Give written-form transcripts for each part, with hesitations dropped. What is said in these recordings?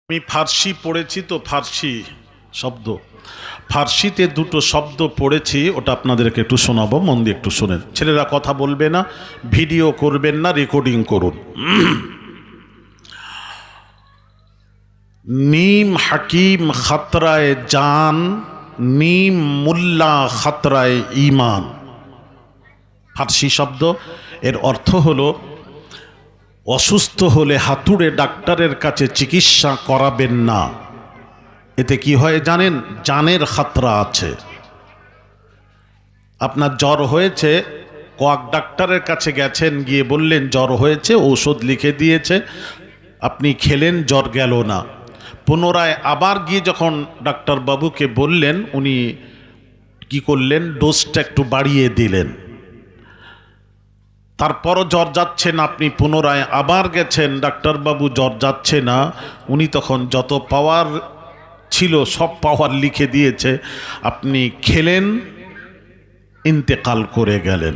আমি ফার্সি পড়েছি তো ফার্সি শব্দ ফার্সিতে দুটো শব্দ পড়েছি, ওটা আপনাদেরকে একটু শোনাবো, মন দিয়ে একটু শোনেন। ছেলেরা কথা বলবে না, ভিডিও করবেন না, রেকর্ডিং করুন। নীম হাকিম খাতরায় জান, নীম মুল্লা খাতরায় ঈমান। ফার্সি শব্দ, এর অর্থ হলো অসুস্থ হলে হাতুড়ে ডাক্তারের কাছে চিকিৎসা করাবেন না। এতে কি হয় জানেন? জানের খাতরা আছে। আপনার জ্বর হয়েছে, কোয়াক ডাক্তারের কাছে গেছেন, গিয়ে বললেন জ্বর হয়েছে, ঔষধ লিখে দিয়েছে, আপনি খেলেন, জ্বর গেল না। পুনরায় আবার গিয়ে যখন ডাক্তারবাবুকে বললেন, উনি কি করলেন? ডোজটা একটু বাড়িয়ে দিলেন। তারপরও জ্বর যাচ্ছে না, আপনি পুনরায় আবার গেছেন, ডাক্তারবাবু জ্বর যাচ্ছে না। উনি তখন যত পাওয়ার ছিল সব পাওয়ার লিখে দিয়েছে, আপনি খেলেন, ইন্তেকাল করে গেলেন।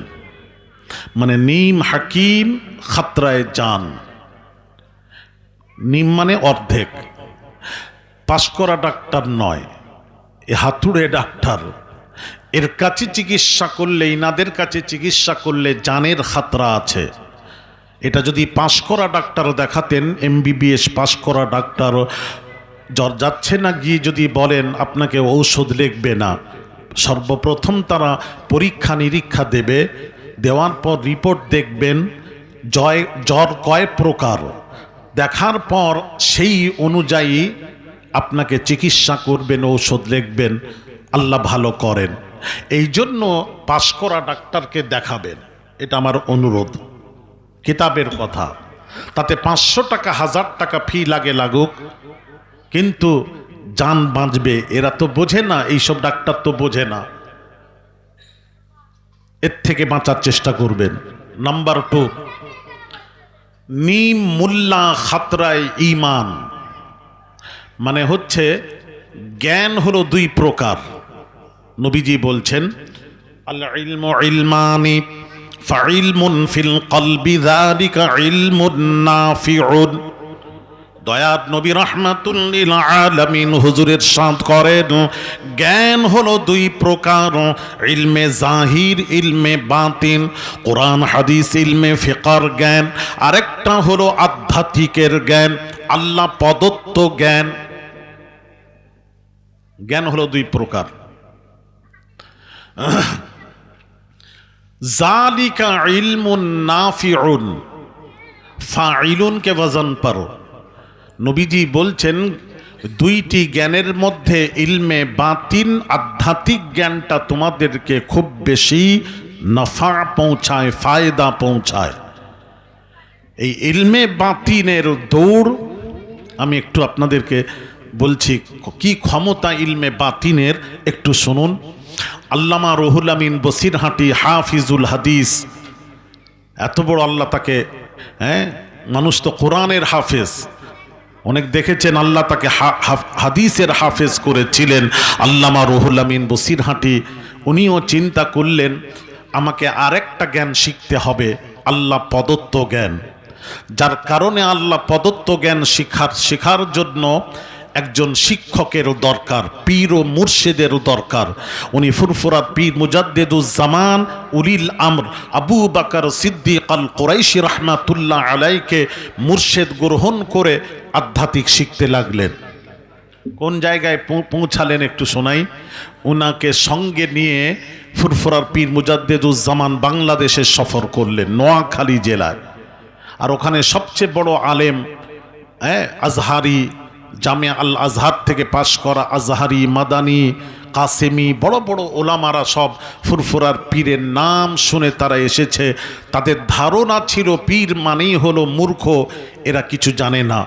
মানে নিম হাকিম খাতরায় জান। নিম মানে অর্ধেক, পাশ করা ডাক্তার নয়, এ হাতুড়ে ডাক্তার। এর কাছে চিকিৎসা করলে, ইনাদের কাছে চিকিৎসা করলে জানের খাতরা আছে। এটা যদি পাশ করা ডাক্তার দেখাতেন, MBBS পাশ করা ডাক্তার, জ্বর যাচ্ছে না গিয়ে যদি বলেন আপনাকে ঔষধ লিখবে না, সর্বপ্রথম তারা পরীক্ষা নিরীক্ষা দেবে, দেওয়ার পর রিপোর্ট দেখবেন জ্বর কয় প্রকার, দেখার পর সেই অনুযায়ী আপনাকে চিকিৎসা করবেন, ঔষধ লিখবেন। আল্লাহ ভালো করেন, এই জন্য পাশ করা ডাক্তারকে দেখাবেন, এটা আমার অনুরোধ। কিতাবের কথা, তাতে 500 টাকা 1000 টাকা ফি লাগুক, কিন্তু জান বাঁচবে। এরা তো বোঝে না, এইসব ডাক্তার তো বোঝে না। এর থেকে বাঁচার চেষ্টা করবেন। নাম্বার 2, নিম মুল্লা খাতরায় ঈমান। মানে হচ্ছে জ্ঞান হলো 2 প্রকার। নবীজি বলছেন আল ইলমু ইলমানি ফাইলমুন ফিল কলবি যালিকা ইলমুন নাফিউন। দয়ার নবী রাহমাতুল লিল আলামিন হুজুরের ইরশাদ করেন, জ্ঞান হলো 2 প্রকার, ইলমে জাহির, ইলমে বাতিন, কোরআন হাদিস ইলমে ফিকর জ্ঞান, আরেকটা হলো আধ্যাত্মিকের জ্ঞান, আল্লাহ প্রদত্ত জ্ঞান। জ্ঞান হলো 2 প্রকার। জালিকা ইলমুন নাফিউন, ফাইলুন কে ওজন पर। নবীজি বলছেন 2টি জ্ঞানের মধ্যে ইলমে বাতিন, আধ্যাত্মিক জ্ঞানটা তোমাদেরকে খুব বেশি নফা পৌঁছায়, ফায়দা পৌঁছায়। এই ইলমে বাতিনের দৌড় আমি একটু আপনাদেরকে বলছি, কি ক্ষমতা ইলমে বাতিনের, একটু শুনুন। আল্লামা রুহুল আমিন বসিরহাটি হাফিজুল হাদিস, এত বড় আল্লাহ তাকে, মানুষ তো কোরআনের হাফেজ, অনেক দেখেছেন, আল্লাহ তাকে হাদিসের হাফেজ করেছিলেন। আল্লামা রুহুল আমিন বসিরহাটি উনিও চিন্তা করলেন আমাকে আরেকটা জ্ঞান শিখতে হবে, আল্লাহ প্রদত্ত জ্ঞান। যার কারণে আল্লাহ প্রদত্ত জ্ঞান শেখার জন্য একজন শিক্ষকেরও দরকার, পীর ও মুর্শিদেরও দরকার। উনি ফুরফুরাত পীর মুজাদ্দিদুজ্জামান উলিল আমর আবু বকর সিদ্দিক আল কুরাইশি রাহমাতুল্লাহ আলাইকে মুর্শিদ গ্রহণ করে আধ্যাত্মিক শিখতে লাগলেন। কোন জায়গায় পৌঁছালেন একটু শোনাই। উনাকে সঙ্গে নিয়ে ফুরফুরার পীর মুজাদ্দিদুজ্জামান বাংলাদেশে সফর করলেন, নোয়াখালী জেলায়। আর ওখানে সবচেয়ে বড় আলেম, আজহারি, জামিয়া আল আজহার থেকে পাশ করা আজহারি, মাদানী, কাসেমি, বড় বড় ওলামারা সব ফুরফুরার পীরের নাম শুনে তারা এসেছে। তাদের ধারণা ছিল পীর মানেই হলো মূর্খ, এরা কিছু জানে না।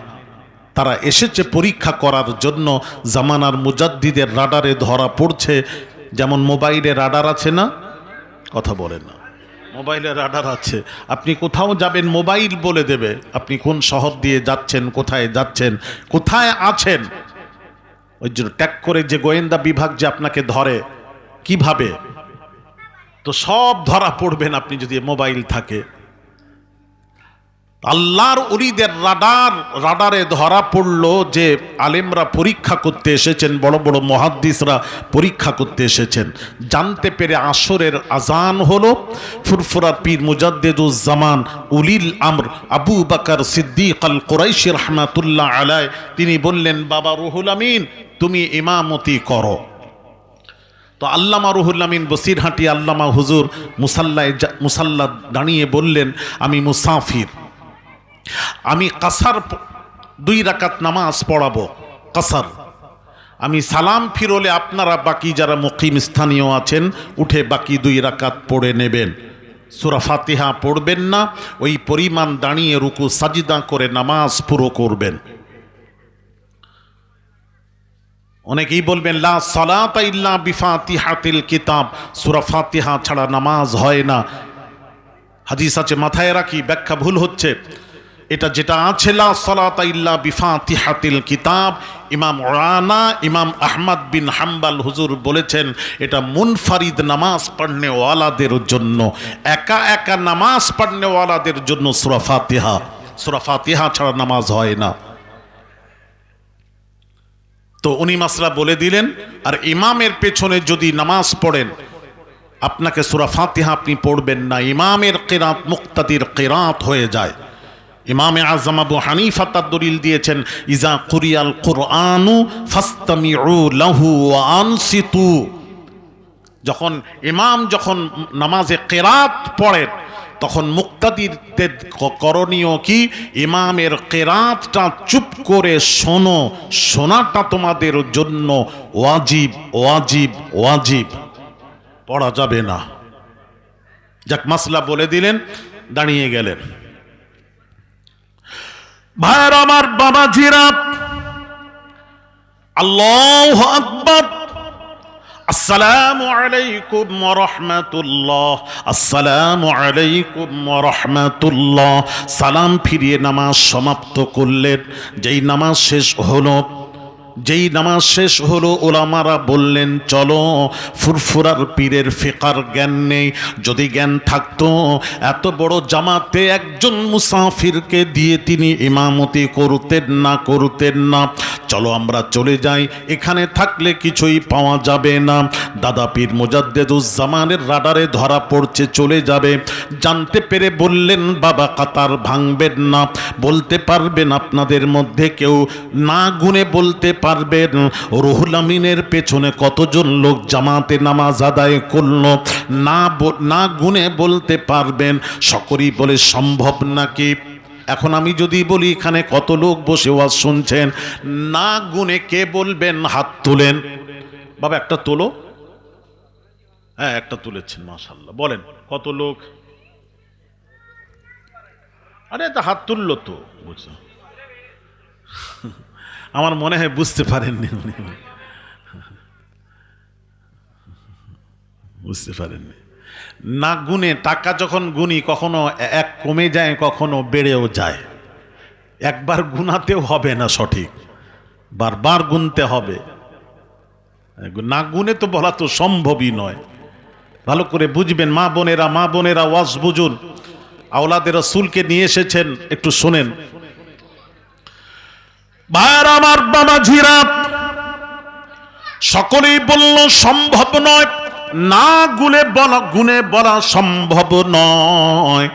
তারা এসেছে পরীক্ষা করার জন্য। জামানার মুজাদ্দিদের রাডারে ধরা পড়ছে, যেমন মোবাইলে রাডার আছে না, কথা বলেন না, মোবাইলে রাডার আছে। আপনি কোথাও যাবেন, মোবাইল বলে দেবে আপনি কোন শহর দিয়ে যাচ্ছেন, কোথায় যাচ্ছেন, কোথায় আছেন। ওই জন্য ট্যাগ করে যে গোয়েন্দা বিভাগ যে আপনাকে ধরে কিভাবে, তো সব ধরা পড়বেন আপনি যদি মোবাইল থাকে। আল্লাহর ওলিদের রাডারে ধরা পড়ল যে আলেমরা পরীক্ষা করতে এসেছেন, বড় বড় মুহাদ্দিসরা পরীক্ষা করতে এসেছেন। জানতে পেরে আসরের আজান হলো। ফুরফুরা পীর মুজাদ্দিদুজ্জামান উলিল আমর আবু বকর সিদ্দিক আল কুরাইশি রাহমাতুল্লাহ আলাইহি তিনি বললেন, বাবা রুহুল আমিন তুমি ইমামতি করো। তো আল্লামা রুহুল আমিন বসিরহাটি আল্লামা হুজুর মুসাল্লা দাঁড়িয়ে বললেন, আমি মুসাফির, আমি কাসার 2 রাকাত নামাজ পড়াবো কাসার। আমি সালাম ফিরলে আপনারা বাকি যারা মুকিম স্থানীয় আছেন উঠে বাকি 2 রাকাত পড়ে নেবেন। সূরা ফাতিহা পড়বেন না, ওই পরিমাণ দাঁড়িয়ে রুকু সাজদা করে নামাজ পুরো করবেন। অনেকেই বলবেন লা সালাতা ইল্লা বিফাতিহাতিল কিতাব, সূরা ফাতিহা ছাড়া নামাজ হয় না। হাদিস আছে, মাথায় রাখি, ব্যাখ্যা ভুল হচ্ছে। এটা যেটা আছে লা সালাতা ইল্লা বিফাতিহাতিল কিতাব, ইমাম রানা ইমাম আহমদ বিন হাম্বল হুজুর বলেছেন এটা মুনফারিদ নামাজ পড়নে ওয়ালাদের জন্য, একা একা নামাজ পড়নে ওয়ালাদের জন্য সূরা ফাতিহা ছাড়া নামাজ হয় না। তো উনি মাসলা বলে দিলেন। আর ইমামের পেছনে যদি নামাজ পড়েন আপনাকে সূরা ফাতিহা আপনি পড়বেন না, ইমামের কিরাত মুক্তাদির কিরাত হয়ে যায়। ইমামে আযম আবু হানিফা তার দলিল দিয়েছেন, ইজা কুরিয়াল কুরআনু ফাসতামিউ লাহু ওয়া আনসিতু। যখন ইমাম নামাজে কিরাত পড়েন তখন মুক্তাদিরদের করণীয় কি, ইমামের কিরাতটা চুপ করে শোনো, শোনাটা তোমাদের জন্য ওয়াজিব ওয়াজিব ওয়াজিব, পড়া যাবে না। যাক, মাসলা বলে দিলেন, দাঁড়িয়ে গেলেন। ভাইয়ের আমার, বাবাজিরা, আল্লাহু আকবার, আসসালামু আলাইকুম ওয়া রাহমাতুল্লাহ, আসসালামু আলাইকুম ওয়া রাহমাতুল্লাহ। সালাম ফিরিয়ে নামাজ সমাপ্ত করলেন। যেই নামাজ শেষ হলো ওলামারা বললেন, চলো, ফুরফুরার পীরের ফিকার জ্ঞান নেই, যদি জ্ঞান থাকতো এত বড় জামাতে একজন মুসাফিরকে দিয়ে তিনি ইমামতি করতেন না। চলো আমরা চলে যাই, এখানে থাকলে কিছুই পাওয়া যাবে না। দাদা পীর মুজাদ্দিদুজ্জামানের রাডারে ধরা পড়ছে, চলে যাবে। জানতে পেরে বললেন, বাবা কাতার ভাঙবেন না, বলতে পারবেন আপনাদের মধ্যে কেউ না গুনে বলতে পারবেন রুহুল আমিনের পেছনে কতজন লোক জামাতে নামাজ আদায় করলো? না গুনে বলতে পারবেন? সকলেই বলে সম্ভব নাকি? এখন আমি যদি বলি এখানে কত লোক বসে ওয়াজ শুনছেন, না গুনে কে বলবেন? হাত তোলেন। বাবা একটা তোলো। হ্যাঁ, একটা তুলেছেন, মাশাআল্লাহ। বলেন কত লোক? আরে তা হাত তুললো তো, বুঝছো? আমার মনে হয় বুঝতে পারেননি, না গুনে। টাকা যখন গুনি কখনো 1 কমে যায়, কখনো বেড়েও যায়। একবার গুনাতেও হবে না সঠিক, বারবার গুনতে হবে। না গুনে তো বলা তো সম্ভবই নয়। ভালো করে বুঝবেন মা বোনেরা, ওয়াজ বুঝুন। আওলাদে রাসূলকে নিয়ে এসেছেন, একটু শোনেন। ভাইরা আমার, বাবাজিরা, সকলেই বলল সম্ভব নয়, না গুনে বলা সম্ভব নয়।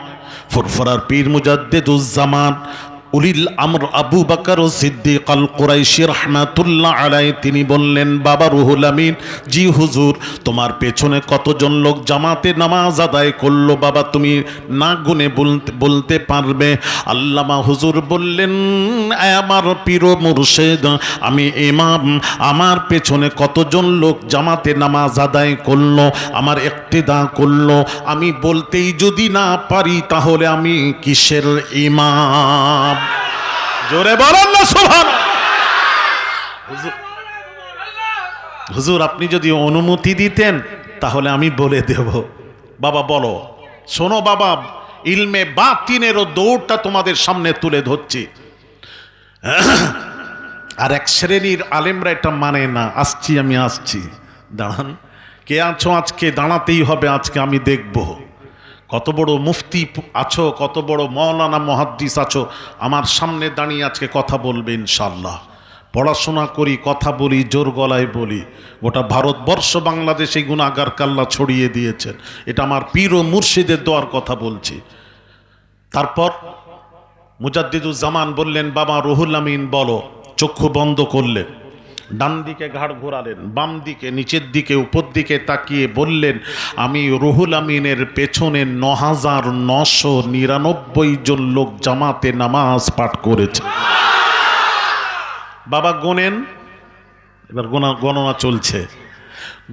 ফুরফুরার পীর মুজাদ্দিদুজ্জামান উলিল আমর আবু বকর সিদ্দিক আল কুরাইশি রাহমাতুল্লাহ আলাইহি তিনি বললেন, বাবা রুহুল আমিন, জি হুজুর, তোমার পেছনে কতজন লোক জামাতে নামাজ আদায় করলো বাবা তুমি না গুনে বলতে পারবে? আল্লামা হুজুর বললেন, আমার পীর মুর্শিদ, আমি ইমাম, আমার পেছনে কতজন লোক জামাতে নামাজ আদায় করলো, আমার ইক্তিদা করলো, আমি বলতেই যদি না পারি তাহলে আমি কিসের ইমাম? জোরে বলেন না সুবহানাল্লাহ। হুজুর আপনি যদি অনুমতি দিতেন তাহলে আমি বলে দেব। বাবা বলো, শোনো বাবা, ইলমে বাতিনেরও দৌড়টা তোমাদের সামনে তুলে ধরছি। আর এক শ্রেণীর আলেমরা এটা মানে না। আমি আসছি, দাঁড়ান। কে আছো আজকে? দাঁড়াতেই হবে আজকে, আমি দেখব কত বড় মুফতি আছো, কত বড় মৌলানা মুহাদ্দিস আছো, আমার সামনে দাঁড়িয়ে আজকে কথা বলবে ইনশাআল্লাহ। পড়াশোনা করি, কথা বলি, জোর গলায় বলি। গোটা ভারতবর্ষ বাংলাদেশে গুনাহগার কাল্লা ছড়িয়ে দিয়েছেন। এটা আমার পীর ও মুর্শিদের দোয়ার কথা বলছি। তারপর মুজাদ্দিদুজ্জামান বললেন, বাবা রুহুল আমিন বলো। চক্ষু বন্ধ করলেন, ডান দিকে ঘাড় ঘোরালেন, বাম দিকে, নিচের দিকে, উপর দিকে তাকিয়ে বললেন, আমি রুহুল আমিনের পেছনে ৯,৯৯৯ জন লোক জামাতে নামাজ পাঠ করেছে। বাবা গোনেন, এবার গণনা চলছে।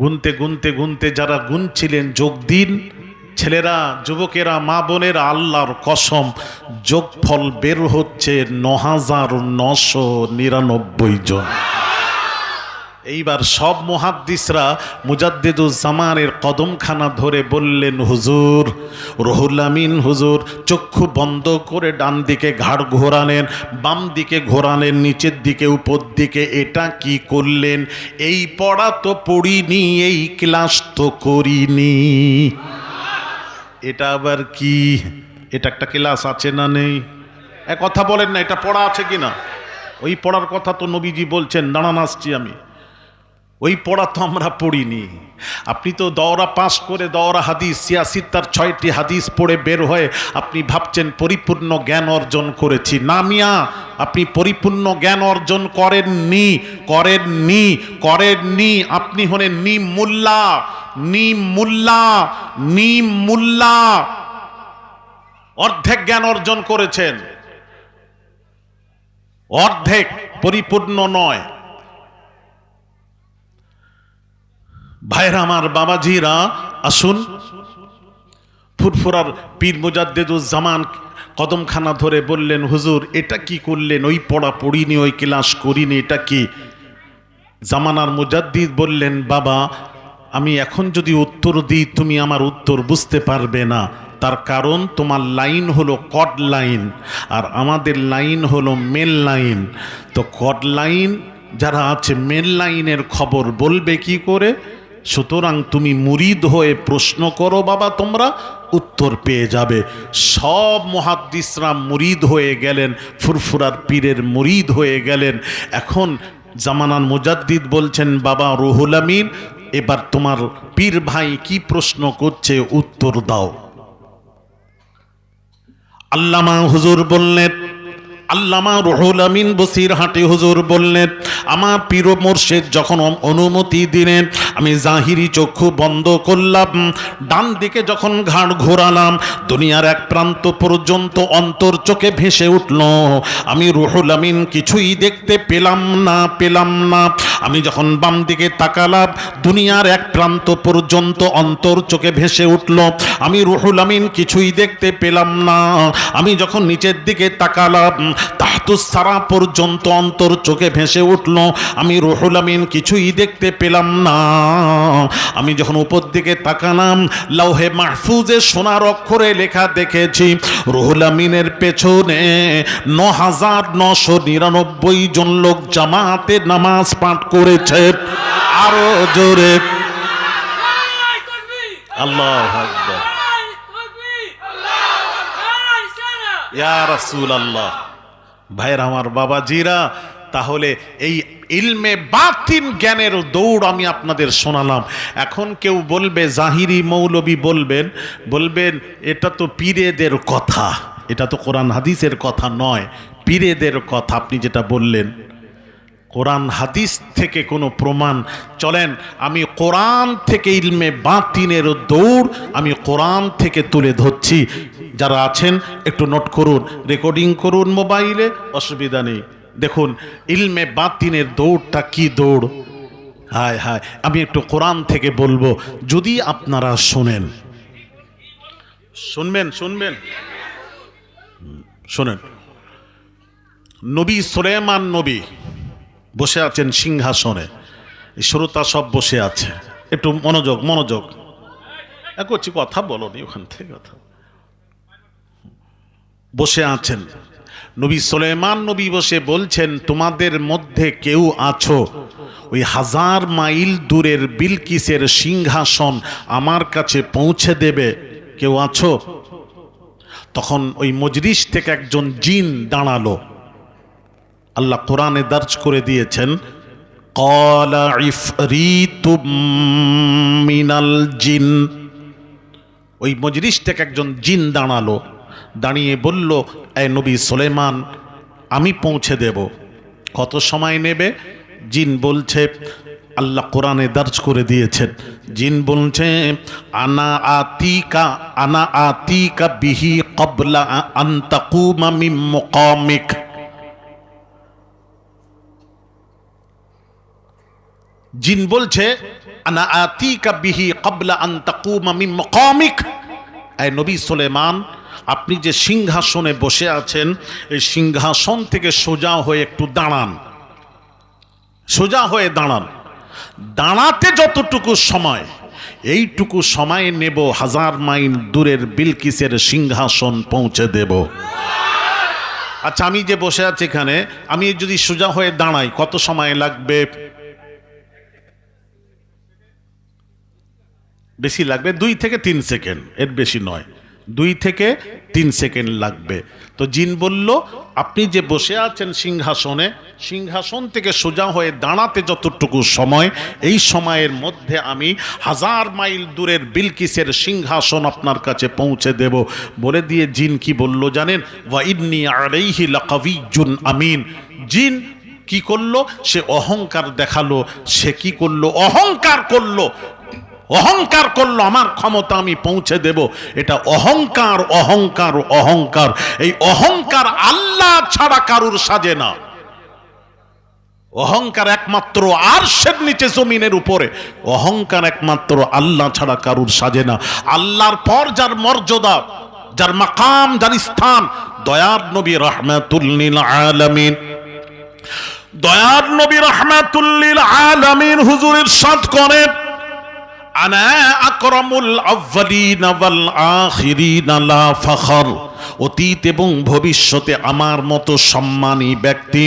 গুনতে গুনতে গুনতে যারা গুনছিলেন যোগ দিন, ছেলেরা, যুবকেরা, মা বোনেরা, আল্লাহর কসম যোগফল বের হচ্ছে ৯,৯৯৯ জন। এইবার সব মুহাদ্দিসরা মুজাদ্দিদুজ্জামানের কদমখানা ধরে বললেন, হুজুর, রুহুল আমিন হুজুর চক্ষু বন্ধ করে ডান দিকে ঘাড় ঘোরালেন, বাম দিকে ঘোরালেন, নিচের দিকে, উপর দিকে, এটা কি করলেন? এই পড়া তো পড়িনি, এই ক্লাস তো করিনি। এটা আবার কি? এটা একটা ক্লাস আছে না নেই? এক কথা বলেন না, এটা পড়া আছে কিনা? ওই পড়ার কথা তো নবীজি বলছেন, দাঁড়ান আসছি আমি। ওই পড়া তো আমরা পড়িনি। আপনি তো দওরা পাস করে, দওরা হাদিস, সিয়াসির তার ৬টি হাদিস পড়ে বের হয়ে আপনি ভাবছেন পরিপূর্ণ জ্ঞান অর্জন করেছি। না মিয়া, আপনি পরিপূর্ণ জ্ঞান অর্জন করেননি, করেননি, করেননি। আপনি হলেন নিম মুল্লা, নিম মুল্লা, নিম মুল্লা। অর্ধেক জ্ঞান অর্জন করেছেন, অর্ধেক, পরিপূর্ণ নয়। ভাইরা আমার, বাবাজিরা, আসুন। ফুরফুরার পীর মুজাদ্দিদুজ্জামান কদমখানা ধরে বললেন, হুজুর এটা কি করলেন? ওই পড়া পড়িনি, ওই ক্লাস করিনি, এটা কি? জামানার মুজাদ্দিদ বললেন, বাবা আমি এখন যদি উত্তর দিই তুমি আমার উত্তর বুঝতে পারবে না। তার কারণ তোমার লাইন হলো কড লাইন, আর আমাদের লাইন হলো মেল লাইন। তো কড লাইন যারা আছে, মেল লাইনের খবর বলবে কি করে? সুতরাং তুমি মুরিদ হয়ে প্রশ্ন করো বাবা, তোমরা উত্তর পেয়ে যাবে। সব মুহাদ্দিসরা মুরিদ হয়ে গেলেন, ফুরফুরার পীরের মুরিদ হয়ে গেলেন। এখন জামানার মুজাদ্দিদ বলছেন, বাবা রুহুল আমিন, এবার তোমার পীর ভাই কি প্রশ্ন করছে উত্তর দাও। আল্লামা হুজুর বললেন, আল্লামা রুহুল আমিন বসিরহাটি হুজুর বললেন, আমার পীর মুর্শিদ যখন অনুমতি দিলেন, আমি জাহিরি চক্ষু বন্ধ করলাম, ডান দিকে যখন ঘাড় ঘোরালাম, দুনিয়ার এক প্রান্ত পর্যন্ত অন্তর চোখে ভেসে উঠল। আমি রুহুল আমিন কিছুই দেখতে পেলাম না, পেলাম না। আমি যখন বাম দিকে তাকালাম, দুনিয়ার এক প্রান্ত পর্যন্ত অন্তর চোখে ভেসে উঠল। আমি রুহুল আমিন কিছুই দেখতে পেলাম না। আমি যখন নিচের দিকে তাকালাম, তাহতুস সারা পর্যন্ত অন্তর চোখে ভেসে উঠল। আমি রুহুল আমিন কিছুই দেখতে পেলাম না। আমি যখন উপর দিকে তাকালাম, লৌহে মাহফুজে সোনার অক্ষরে লেখা দেখেছি, রুহুল আমিনের পেছনে ৯,৯৯৯ জন লোক জামাতে নামাজ পাঠ করেছে। আরো জোরে আল্লাহু আকবার, ইয়া রাসূলুল্লাহ। ভাইরা আমার, বাবাজিরা, তাহলে এই ইলমে বাতিন জ্ঞানের দৌড় আমি আপনাদের শোনালাম। এখন কেউ বলবে, জাহিরি মৌলবী বলবেন এটা তো পীরেদের কথা, এটা তো কোরআন হাদিসের কথা নয়, পীরেদের কথা। আপনি যেটা বললেন কোরআন হাদিস থেকে কোনো প্রমাণ, চলেন আমি কোরআন থেকে ইলমে বাতিনের দৌড় আমি কোরআন থেকে তুলে ধরছি। যারা আছেন একটু নোট করুন, রেকর্ডিং করুন মোবাইলে, অসুবিধা নেই। দেখুন ইলমে বাতিনের দৌড়টা কি দৌড়। হায় হায়, আমি একটু কোরআন থেকে বলবো, যদি আপনারা শোনেন, শুনবেন, শোনেন। নবী সুলাইমান নবী বসে আছেন সিংহাসনে, শ্রোতা সব বসে আছে। একটু মনোযোগ করছি, কথা বলনি ওখান থেকে, কথা বসে আছেন। নবী সুলাইমান নবী বসে বলছেন, তোমাদের মধ্যে কেউ আছো ওই 1000 মাইল দূরের বিলকিসের সিংহাসন আমার কাছে পৌঁছে দেবে? কেউ আছো? তখন ওই মজলিস থেকে একজন জিন দাঁড়ালো। আল্লাহ কোরআনে দর্জ করে দিয়েছেন, ক্বালা ইফরিতুম মিনাল জিন। ওই মজলিস থেকে একজন জিন দাঁড়ালো, দাঁড়িয়ে বলল, এ নবী সুলাইমান, আমি পৌঁছে দেব। কত সময় নেবে? জিন বলছে, আল্লাহ কোরআনে দর্জ করে দিয়েছেন, জিন বলছে, আনা আতিকা বিহি ক্বাবলা আন তাকুমা মিন মাকামিক। জিন বলছে, আনা আতিকা বিহি ক্বাবলা আন তাকুমা মিন মাকামিক। এই নবী সুলাইমান, আপনি যে সিংহাসনে বসে আছেন, এই সিংহাসন থেকে সোজা হয়ে একটু দাঁড়ান, সোজা হয়ে দাঁড়ান। দাঁড়াতে যতটুকু সময়, এইটুকু সময় নেব 1000 মাইল দূরের বিলকিসের সিংহাসন পৌঁছে দেব। আচ্ছা, আমি যে বসে আছি এখানে, আমি যদি সোজা হয়ে দাঁড়াই কত সময় লাগবে? বেশি লাগবে 2 থেকে 3 সেকেন্ড, এর বেশি নয়, 2 থেকে 3 সেকেন্ড লাগবে। তো জিন বলল, আপনি যে বসে আছেন সিংহাসনে, সিংহাসন থেকে সোজা হয়ে দাঁড়াতে যতটুকু সময়, এই সময়ের মধ্যে আমি 1000 মাইল দূরের বিলকিসের সিংহাসন আপনার কাছে পৌঁছে দেব। বলে দিয়ে জিন কি বলল জানেন? ওয়া ইন্নী আলাইহি লাকাবিয়্যুন আমিন। জিন কি করলো? সে অহংকার দেখালো। সে কি করলো? অহংকার করলো, অহংকার করলো, আমার ক্ষমতা আমি পৌঁছে দেব। এটা অহংকার, অহংকার, অহংকার। এই অহংকার আল্লাহ ছাড়া কারুর সাজে না। অহংকার একমাত্র আরশের নিচে জমিনের উপরে, অহংকার একমাত্র আল্লাহ ছাড়া কারুর সাজে না। আল্লাহর পর যার মর্যাদা, যার মাকাম, যার স্থান, দয়ার নবী রাহমাতুল লিল আলামিন, দয়ার নবী রাহমাতুল লিল আলামিন হুজুর ইরশাদ করেন, আনা আকরামুল আউয়ালিনা ওয়াল আখিরিনা লা ফখর। অতীত এবং ভবিষ্যতে আমার মতো সম্মানী ব্যক্তি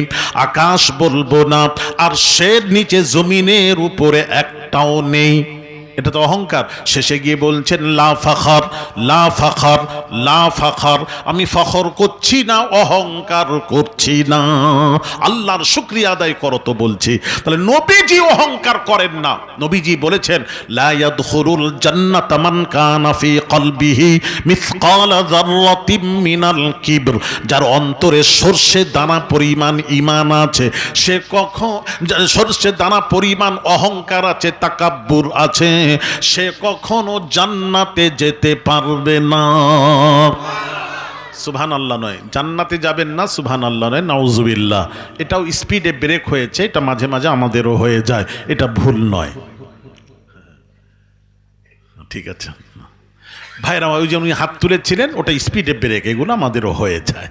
আকাশ বলবো না, আর সে নিচে জমিনের উপরে একটাও নেই। এটা তো অহংকার। শেষে গিয়ে বলছেন, লা ফখর, লা ফখর, লা ফখর। আমি ফখর করছি না, অহংকার করছি না। আল্লাহর শুকরিয়া আদায় করো তো বলছি। তাহলে নবীজি অহংকার করেন না। নবীজি বলেছেন, লা ইয়াদখুলুল জান্নাতা মান কানা ফি কলবিহি মিসকাল যাররাতিম মিনাল কিবর। যার অন্তরে সরষে দানা পরিমাণ ঈমান আছে, সে কখন, সরষে দানা পরিমাণ অহংকার আছে, তাকাব্বুর আছে, সে কখনো জান্নাতে যেতে পারবে না। সুবহানাল্লাহ নয়, জান্নাতে যাবেন না, সুবহানাল্লাহ নয়, নাউজুবিল্লাহ। এটাও স্পিডে ব্রেক হয়েছে, এটা মাঝে মাঝে আমাদেরও হয়ে যায়, এটা ভুল নয়। ঠিক আছে ভাইরা, ওই যে উনি হাত তুলেছিলেন, ওটা স্পিডে ব্রেক, এগুলো আমাদেরও হয়ে যায়,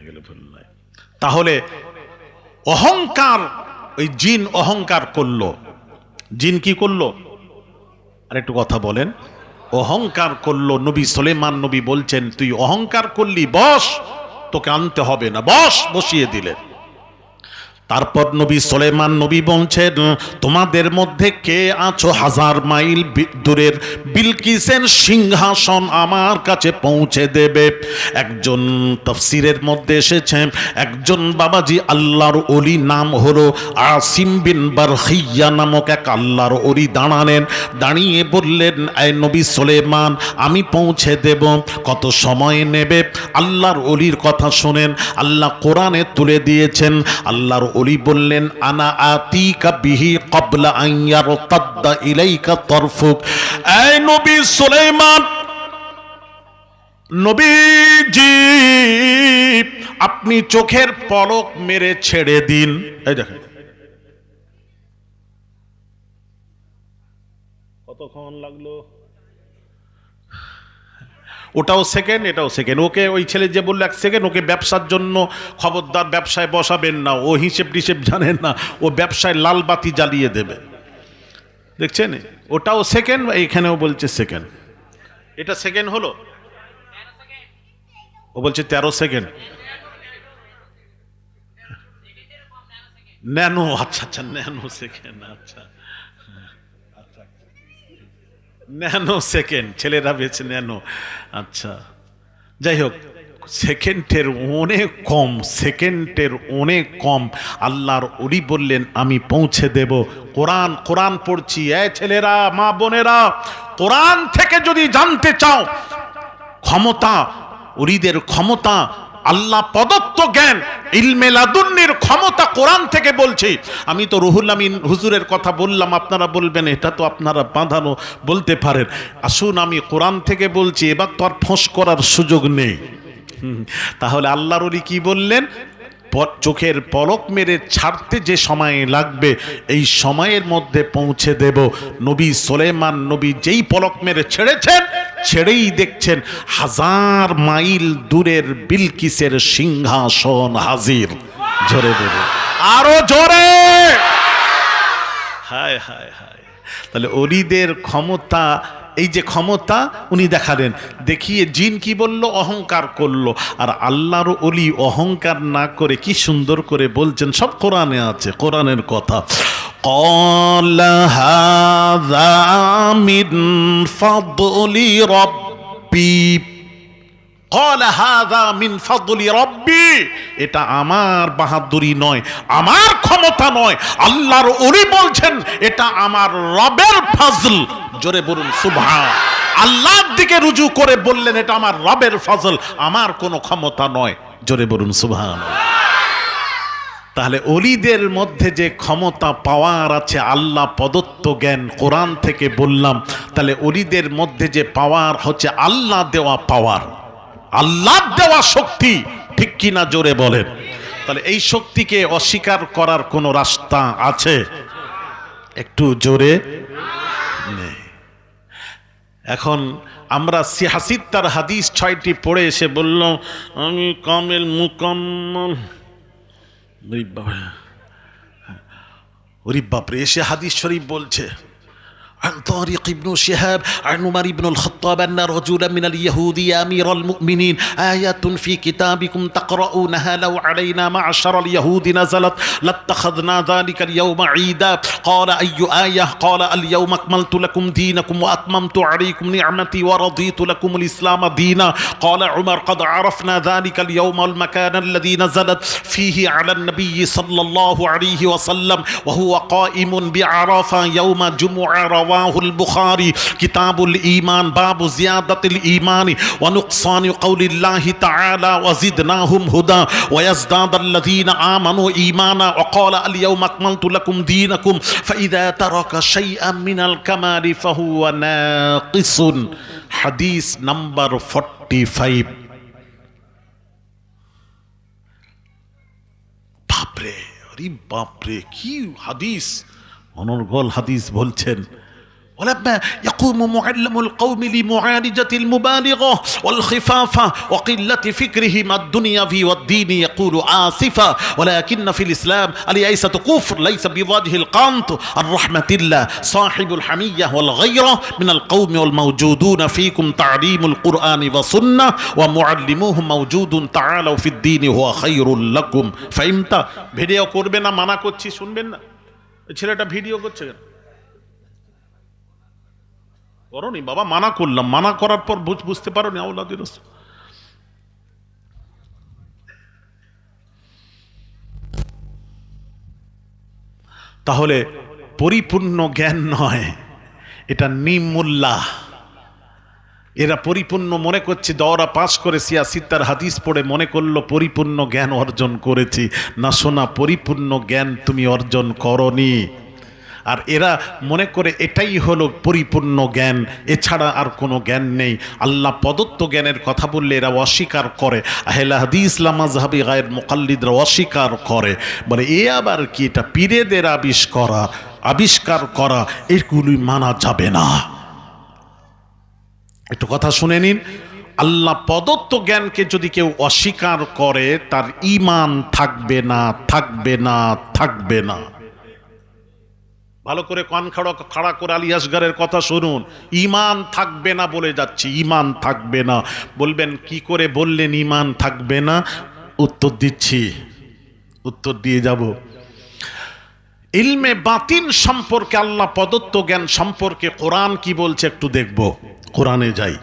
এগুলো ভুল নয়। তাহলে অহংকার, ওই জিন অহংকার করলো। জিন কি করলো? আর একটু কথা বলেন। অহংকার করলো। নবী সুলাইমান নবী বলছেন, তুই অহংকার করলি, বস, তোকে আনতে হবে না, বস। বসিয়ে দিলেন। তারপর নবী সুলাইমান নবী বলছেন, তোমাদের মধ্যে কে আছো 1000 মাইল দূরের বিলকিসের সিংহাসন আমার কাছে পৌঁছে দেবে? একজন তাফসীরের মধ্যে এসেছে, একজন বাবাজি আল্লাহর ওলি, নাম হলো আসিম বিন বারখিয়া নামক এক আল্লাহর ওলি দাঁড়ালেন। দাঁড়িয়ে বললেন, এই নবী সুলাইমান, আমি পৌঁছে দেব। কত সময় নেবে? আল্লাহর ওলির কথা শুনেন, আল্লাহ কোরআনে তুলে দিয়েছেন। আল্লাহর ওলি বললেন, আনা আতিকা বিহি ক্বাবলা আন ইয়ারতাদ্দা ইলাইকা তরফুক। এই নবী সুলাইমান, নবীজি, আপনি চোখের পলক মেরে ছেড়ে দিন। এই দেখেন কতক্ষণ লাগলো? ওটাও সেকেন্ড, এটাও সেকেন্ড। ওকে, ওই ছেলে যে বললো 1 সেকেন্ড, ওকে ব্যবসার জন্য খবরদার ব্যবসায় বসাবেন না। ও হিসেব টিসেব জানেন না, ও ব্যবসায় লাল বাতি জ্বালিয়ে দেবে। দেখছেন, ওটাও সেকেন্ড, এইখানেও বলছে সেকেন্ড। এটা সেকেন্ড হলো, ও বলছে 13 সেকেন্ড। ন্যানো, আচ্ছা আচ্ছা, ন্যানো সেকেন্ড, আচ্ছা আচ্ছা। ন্যানো সেকেন্ড, ছেলেরা বেছে ন্যানো। আচ্ছা, যাই হোক, সেকেন্ডের অনেক কম, সেকেন্ডের অনেক কম আল্লাহর ওলি বললেন আমি পৌঁছে দেব। কোরআন, কোরআন পড়ছি। ছেলেরা, মা বোনেরা, কোরআন থেকে যদি জানতে চাও ক্ষমতা, ওলিদের ক্ষমতা, আল্লাহ প্রদত্ত জ্ঞান, ইলমে লাদুন্নির ক্ষমতা কোরআন থেকে বলছি। আমি তো রুহুল আমিন হুজুরের কথা বললাম, আপনারা বলবেন এটা তো আপনারা বাঁধানো, বলতে পারেন। আসুন, আমি কোরআন থেকে বলছি, এবার তো আর ফোঁস করার সুযোগ নেই। তাহলে আল্লাহর ওলি কি বললেন? চোখের পলক মেরে ছাড়তে যে সময় লাগবে এই সময়ের মধ্যে পৌঁছে দেব। নবী সুলাইমান নবী যেই পলক মেরে ছেড়েছেন, ছেড়েই দেখছেন 1000 মাইল দূরের বিলকিসের সিংহাসন হাজির। জোরে বলে, আরো জোরে। হায় হায় হায়। তাহলে ওলিদের ক্ষমতা, এই যে ক্ষমতা উনি দেখালেন, দেখিয়ে জিন কি বলল? অহংকার করলো। আর আল্লাহর ওলি অহংকার না করে কি সুন্দর করে বলছেন, সব কোরআনে আছে, কোরআনের কথা। قال هذا من فضل ربي قال هذا من فضل ربي। এটা আমার বাহাদুরি নয়, আমার ক্ষমতা নয়, আল্লাহর ওলি বলছেন এটা আমার রবের ফজল। জোরে বলুন সুবহান। আল্লাহর দিকে রুজু করে বললেন এটা আমার রবের ফজল, আমার কোনো ক্ষমতা নয়। জোরে বলুন সুবহান। তাহলে ওলিদের মধ্যে যে ক্ষমতা পাওয়ার আছে, আল্লাহ প্রদত্ত জ্ঞান, কোরআন থেকে বললাম। তাহলে ওলিদের মধ্যে যে পাওয়ার হচ্ছে আল্লাহ দেওয়া পাওয়ার, আল্লাহ দেওয়া শক্তি, ঠিক কিনা জোরে বলেন। তাহলে এই শক্তিকে অস্বীকার করার কোনো রাস্তা আছে? একটু জোরে নেই। এখন আমরা সিহাসিত্তার হাদিস 6টি পড়ে এসে বলল আমি কামেল মুকাম্মল। ওরে বাপরে, এসে হাদিস শরীফ বলছে عن طارق بن شهاب عن عمر بن الخطاب أن رجلا من اليهود يا أمير المؤمنين آيات في كتابكم تقرؤونها لو علينا معشر اليهود نزلت لاتخذنا ذلك اليوم عيدا قال أي آية قال اليوم أكملت لكم دينكم وأتممت عليكم نعمتي ورضيت لكم الإسلام دينا قال عمر قد عرفنا ذلك اليوم والمكان الذي نزلت فيه على النبي صلى الله عليه وسلم وهو قائم بعرفة يوم جمعة رواه البخاري كتاب الإيمان باب زيادة الإيمان ونقصان قول الله تعالى وزدناهم هدى ويزداد الذين آمنوا إيمانا وقال اليوم أكملت لكم دينكم فإذا ترك شيئا من الكمال فهو ناقص حديث نمبر 45 বাপরে, আরে বাপরে, কি হাদিস, অনর্গল হাদিস বলছেন। ولما يقوم معلم القوم لمعالجة المبالغة والخفافة وقلة فكرهم الدنيوي والدين يقول آسفا ولكن في الإسلام اليأسة كفر ليس بوجه القنط الرحمة الله صاحب الحمية والغيرة من القوم والموجودون فيكم تعليم القرآن والسنة ومعلموهم موجود تعالوا في الدين هو خير لكم فهمت؟ ভিডিও করবে না, মানা করছি, শুনবেন না। ছেলেটা ভিডিও করছে কেন? করনি বাবা, মানা করলাম, মানা করার পর বুঝতে পারো নি আওলাদের রাসূল। তাহলে পরিপূর্ণ জ্ঞান নয়, এটা নিমুল্লাহ। এরা পরিপূর্ণ মনে করছে, দওরা পাস করে সিয়াসিত্তার হাদিস পড়ে মনে করলো পরিপূর্ণ জ্ঞান অর্জন করেছি। না শোনা, পরিপূর্ণ জ্ঞান তুমি অর্জন করনি। আর এরা মনে করে এটাই হলো পরিপূর্ণ জ্ঞান, এছাড়া আর কোনো জ্ঞান নেই। আল্লাহ প্রদত্ত জ্ঞানের কথা বললে এরা অস্বীকার করে। আহলে হাদিস মাযহাবি গায়ের মুকাল্লিদরা অস্বীকার করে, বলে এ আবার কি, এটা পীরেদের আবিষ্কার করা, এগুলি মানা যাবে না। একটু কথা শুনে নিন। আল্লাহ প্রদত্ত জ্ঞানকে যদি কেউ অস্বীকার করে তার ঈমান থাকবে না, থাকবে না, থাকবে না। ভালো করে কান খাড়া করে আলী আসগারের কথা শুনুন। ঈমান থাকবে না বলে যাচ্ছি, ঈমান থাকবে না। বলবেন কি করে বললেন ঈমান থাকবে না? উত্তর দিচ্ছি, উত্তর দিয়ে যাব। ইলমে বাতিন সম্পর্কে, আল্লাহ প্রদত্ত জ্ঞান সম্পর্কে কোরআন কি বলছে একটু দেখব। কোরআনে যাই।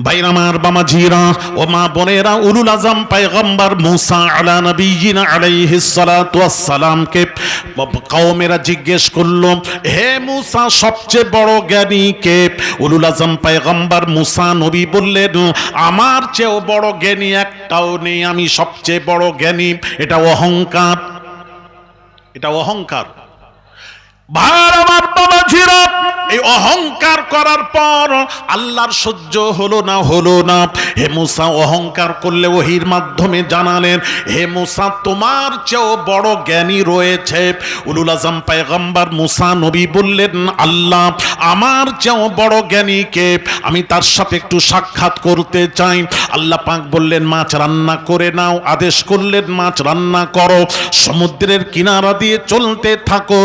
বাইরামার বামাজিরা ও মা বোনেরা, উলুল আজম পয়গম্বর মুসা আলা নবিয়িনা আলাইহিস সালাতু ওয়াস সালামকে কওমেরা জিজ্ঞেস করলো, হে মুসা সবচেয়ে বড় জ্ঞানী কে? উলুল আজম পয়গম্বর মুসা নবী বললেন, আমার চেয়েও বড় জ্ঞানী একটাও নেই, আমি সবচেয়ে বড় জ্ঞানী। এটা অহংকার, এটা অহংকার। ভাই আমার বাবাজিরা, এই অহংকার করার পর আল্লাহর সহ্য হলো না। হে মুসা অহংকার করলে ওহির মাধ্যমে জানালেন, হে মুসা তোমার চেয়েও বড় জ্ঞানী রয়েছে। উলুল আজম পয়গম্বর মুসা নবী বললেন, আল্লাহ আমার চেয়েও বড় জ্ঞানী কে? আমি তার সাথে একটু সাক্ষাৎ করতে চাই। আল্লাহ পাক বললেন, মাছ রান্না করে নাও। আদেশ করলেন, মাছ রান্না করো। সমুদ্রের কিনারা দিয়ে চলতে থাকো,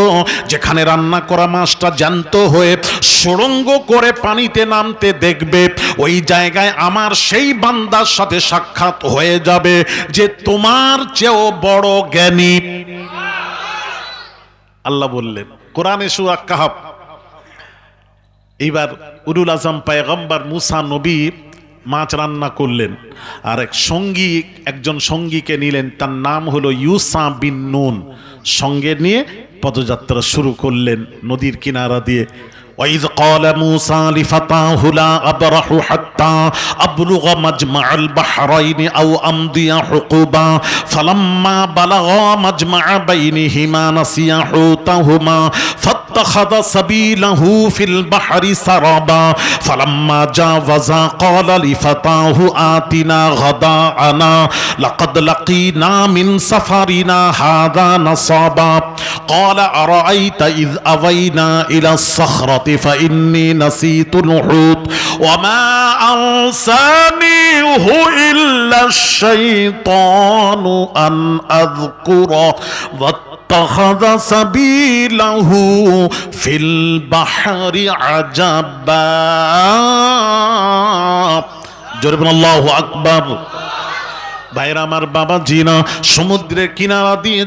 যেখানে রান্না করা মাছটা জ্যান্ত হয়ে সুড়ঙ্গ করে পানিতে নামতে দেখবে, ওই জায়গায় আমার সেই বান্দার সাথে সাক্ষাৎ হয়ে যাবে যে তোমার চেয়েও বড় জ্ঞানী। আল্লাহ বললেন কোরআনে সূরা কাহফ। এইবার উলুল আজম পয়গম্বর মুসা নবী মাছ রান্না করলেন, আর একজন সঙ্গীকে নিলেন, তার নাম হলো ইউসা বিন নুন। সঙ্গে নিয়ে পদযাত্রা শুরু করলেন নদীর কিনারা দিয়ে। وَإِذْ قَالَ مُوسَى لِفَتَاهُ لَا أَبْرَحُ حَتَّى أَبْلُغَ مَجْمَعَ الْبَحْرَيْنِ أَوْ أَمْضِيَ حُقُبًا فَلَمَّا بَلَغَا مَجْمَعَ بَيْنِهِمَا نَسِيَا حُوتَهُمَا فَاتَّخَذَ سَبِيلَهُ فِي الْبَحْرِ سَرَبًا فَلَمَّا جَاوَزَا قَالَ لِفَتَاهُ آتِنَا غَدَاءَنَا لَقَدْ لَقِينَا مِنْ سَفَرِنَا هَذَا نَصَبًا قَالَ أَرَأَيْتَ إِذْ أَوَيْنَا إِلَى الصخرة فإني نسيت الحوت وما أنسانيه إلا الشيطان أن أذكره واتخذ سبيله في البحر عجبا جرب الله أكبر ভাইরা আমার বাবা জিনা সমুদ্রের কিনারা দিয়ে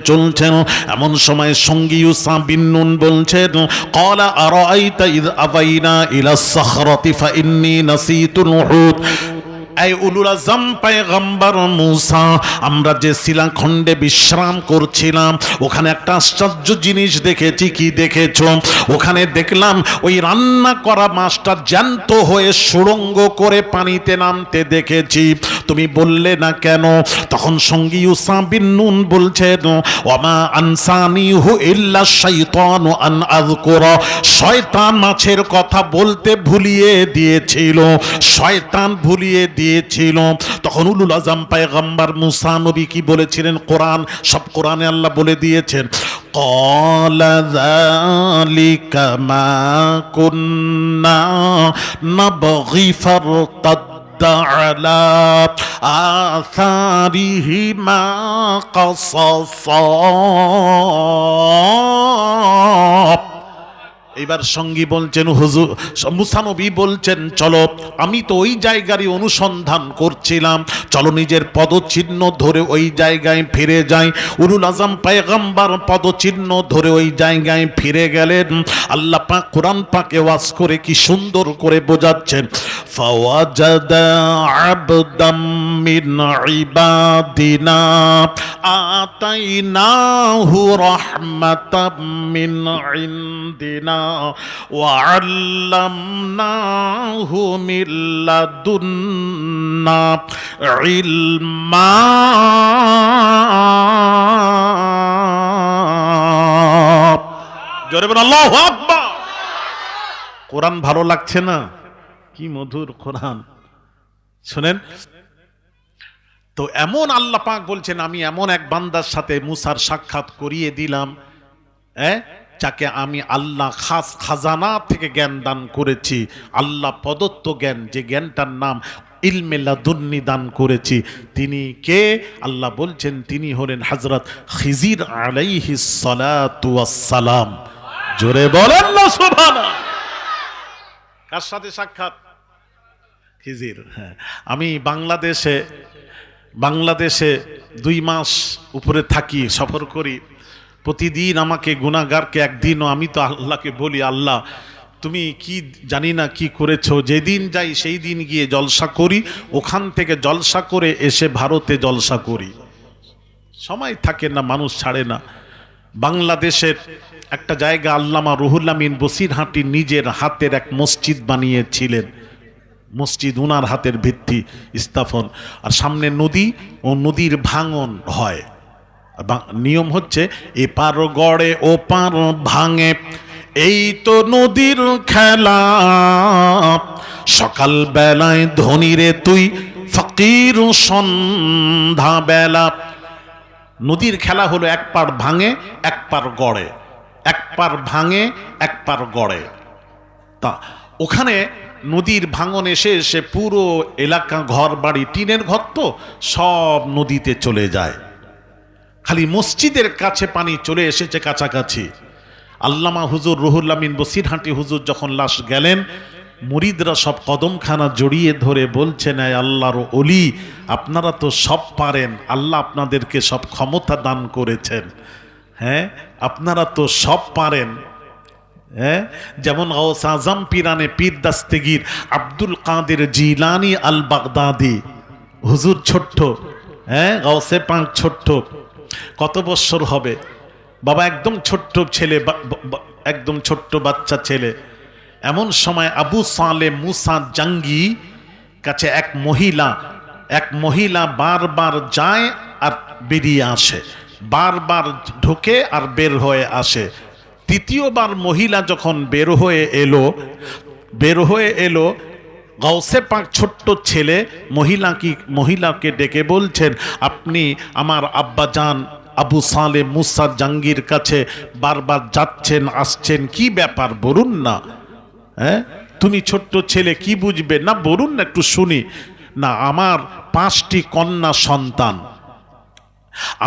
চলছেন। এমন সময় সঙ্গী ইউসা বিন নুন বলছেন, ক্বালা আরাআইতা ইয আবাইনা ইলা সাখরাতি ফাইন্নী নাসিতুল হুত। এই উলুল আজম পয়গম্বর মুসা, আমরা যে শিলাখণ্ডে বিশ্রাম করছিলাম, ওখানে একটা আশ্চর্য জিনিস দেখেছি। কি দেখেছো? ওখানে দেখলাম ওই রান্না করা মাছটা জ্যান্ত হয়ে সুড়ঙ্গ করে পানিতে নামতে দেখেছি। তুমি বললে না কেন? তখন সঙ্গী ইউসা বিন নুন বলছেন, ওয়ামা আনসানিহু ইল্লা শাইতানু আন আযকুরা। শয়তান মাছের কথা বলতে ভুলিয়ে দিয়েছিল, শয়তান ভুলিয়ে দিয়েছিল। তখন উলুল আজম পয়গম্বর মুসা নবী কি বলেছিলেন? কোরআন, সব কোরআনে আল্লাহ বলে দিয়েছেন, ক্বালা যালিকা মা কুন্না নাবগি ফারতাদ্দা আলা আসারিহিমা কাসাসা। এবার সঙ্গী বলছেন, হুজুর মুসা নবী বলছেন, চলো, আমি তো ওই জায়গারই অনুসন্ধান করছিলাম, চলো নিজের পদচিহ্ন ধরে ওই জায়গায় ফিরে যাই। উলুল আজম পয়গম্বর পদচিহ্ন ধরে ওই জায়গায় ফিরে গেলেন। আল্লাহ পাক কোরআন পাকে ওয়াজ করে কি সুন্দর করে বোঝাচ্ছেন, ফাওয়াজাদা আবদাম মিন ইবাদিনা আতাইনাহু রাহমাতাম মিন ইনদিনা وعلمناه من لدنا علما জোরে বলুন আল্লাহু আকবার। কোরআন ভালো লাগছে না? কি মধুর কোরআন, শুনেন তো। এমন আল্লাহ পাক বলছেন, আমি এমন এক বান্দার সাথে মুসার সাক্ষাৎ করিয়ে দিলাম, যাকে আমি আল্লাহ খাস খাজানা থেকে জ্ঞান দান করেছি, আল্লাহ প্রদত্ত জ্ঞান, যে জ্ঞানটার নাম ইলমে লাদুন্নি দান করেছি। তিনি কে? আল্লাহ বলছেন তিনি হলেন হযরত খিজির আলাইহিস সালাতু ওয়াস সালাম। জোরে বলেন না সুবহানাল্লাহ। কার সাথে সাক্ষাৎ? খিজির। হ্যাঁ, আমি বাংলাদেশে বাংলাদেশে 2 মাস উপরে থাকি, সফর করি। প্রতিদিন আমাকে গুনাহগারকে একদিনও আমি তো আল্লাহকে বলি, আল্লাহ তুমি কি জানি না কি করেছো, যেদিন যাই সেই দিন গিয়ে জলসা করি, ওখান থেকে জলসা করে এসে ভারতে জলসা করি, সময় থাকে না, মানুষ ছাড়ে না। বাংলাদেশের একটা জায়গা আল্লামা রুহুল আমিন বসিরহাটি নিজের হাতের এক মসজিদ বানিয়েছিলেন, মসজিদ উনার হাতের ভিত্তি স্থাপন, আর সামনে নদী ও নদীর ভাঙন হয়। নিয়ম হচ্ছে এপার গড়ে ও পার ভাঙে, এই তো নদীর খেলা, সকাল বেলায় ধনীরে তুই ফকির সন্ধ্যা বেলা। নদীর খেলা হলো এক পার ভাঙে এক পার গড়ে, এক পার ভাঙে এক পার গড়ে। তা ওখানে নদীর ভাঙন এসে এসে পুরো এলাকা, ঘর বাড়ি, টিনের ঘর তো সব নদীতে চলে যায়। খালি মসজিদের কাছে পানি চলে এসেছে কাছাকাছি। আল্লামা হুজুর রুহুল আমিন বসিরহাটি হুজুর যখন লাশ গেলেন, মুরিদরা সব কদমখানা জড়িয়ে ধরে বলছেন, আয় আল্লাহর ওলি, আপনারা তো সব পারেন, আল্লাহ আপনাদেরকে সব ক্ষমতা দান করেছেন, হ্যাঁ আপনারা তো সব পারেন। হ্যাঁ, যেমন গাউস আজম পিরানে পীর দাস্তেগীর আব্দুল কাদের জিলানি আল বাগদাদি হুজুর ছোট্ট, হ্যাঁ গাউসে পাক ছোট্ট, কত বছর হবে বাবা, একদম ছোট্ট ছেলে, একদম ছোট্ট বাচ্চা ছেলে। এমন সময় আবু সালে মুসা জাঙ্গি কাছে এক মহিলা বারবার যায় আর বেরিয়ে আসে, বারবার ঢোকে আর বের হয়ে আসে। তৃতীয়বার মহিলা যখন বের হয়ে এলো, গাউসে পাক ছোট্ট ছেলে মহিলাকে ডেকে বলছেন, আপনি আমার আব্বাজান আবু সালে মুসা জাঙ্গির কাছে বারবার যাচ্ছেন আসছেন, কি ব্যাপার বলুন না। হ্যাঁ, তুমি ছোট্ট ছেলে কি বুঝবে না, বলুন না একটু শুনি। না, আমার 5টি কন্যা সন্তান,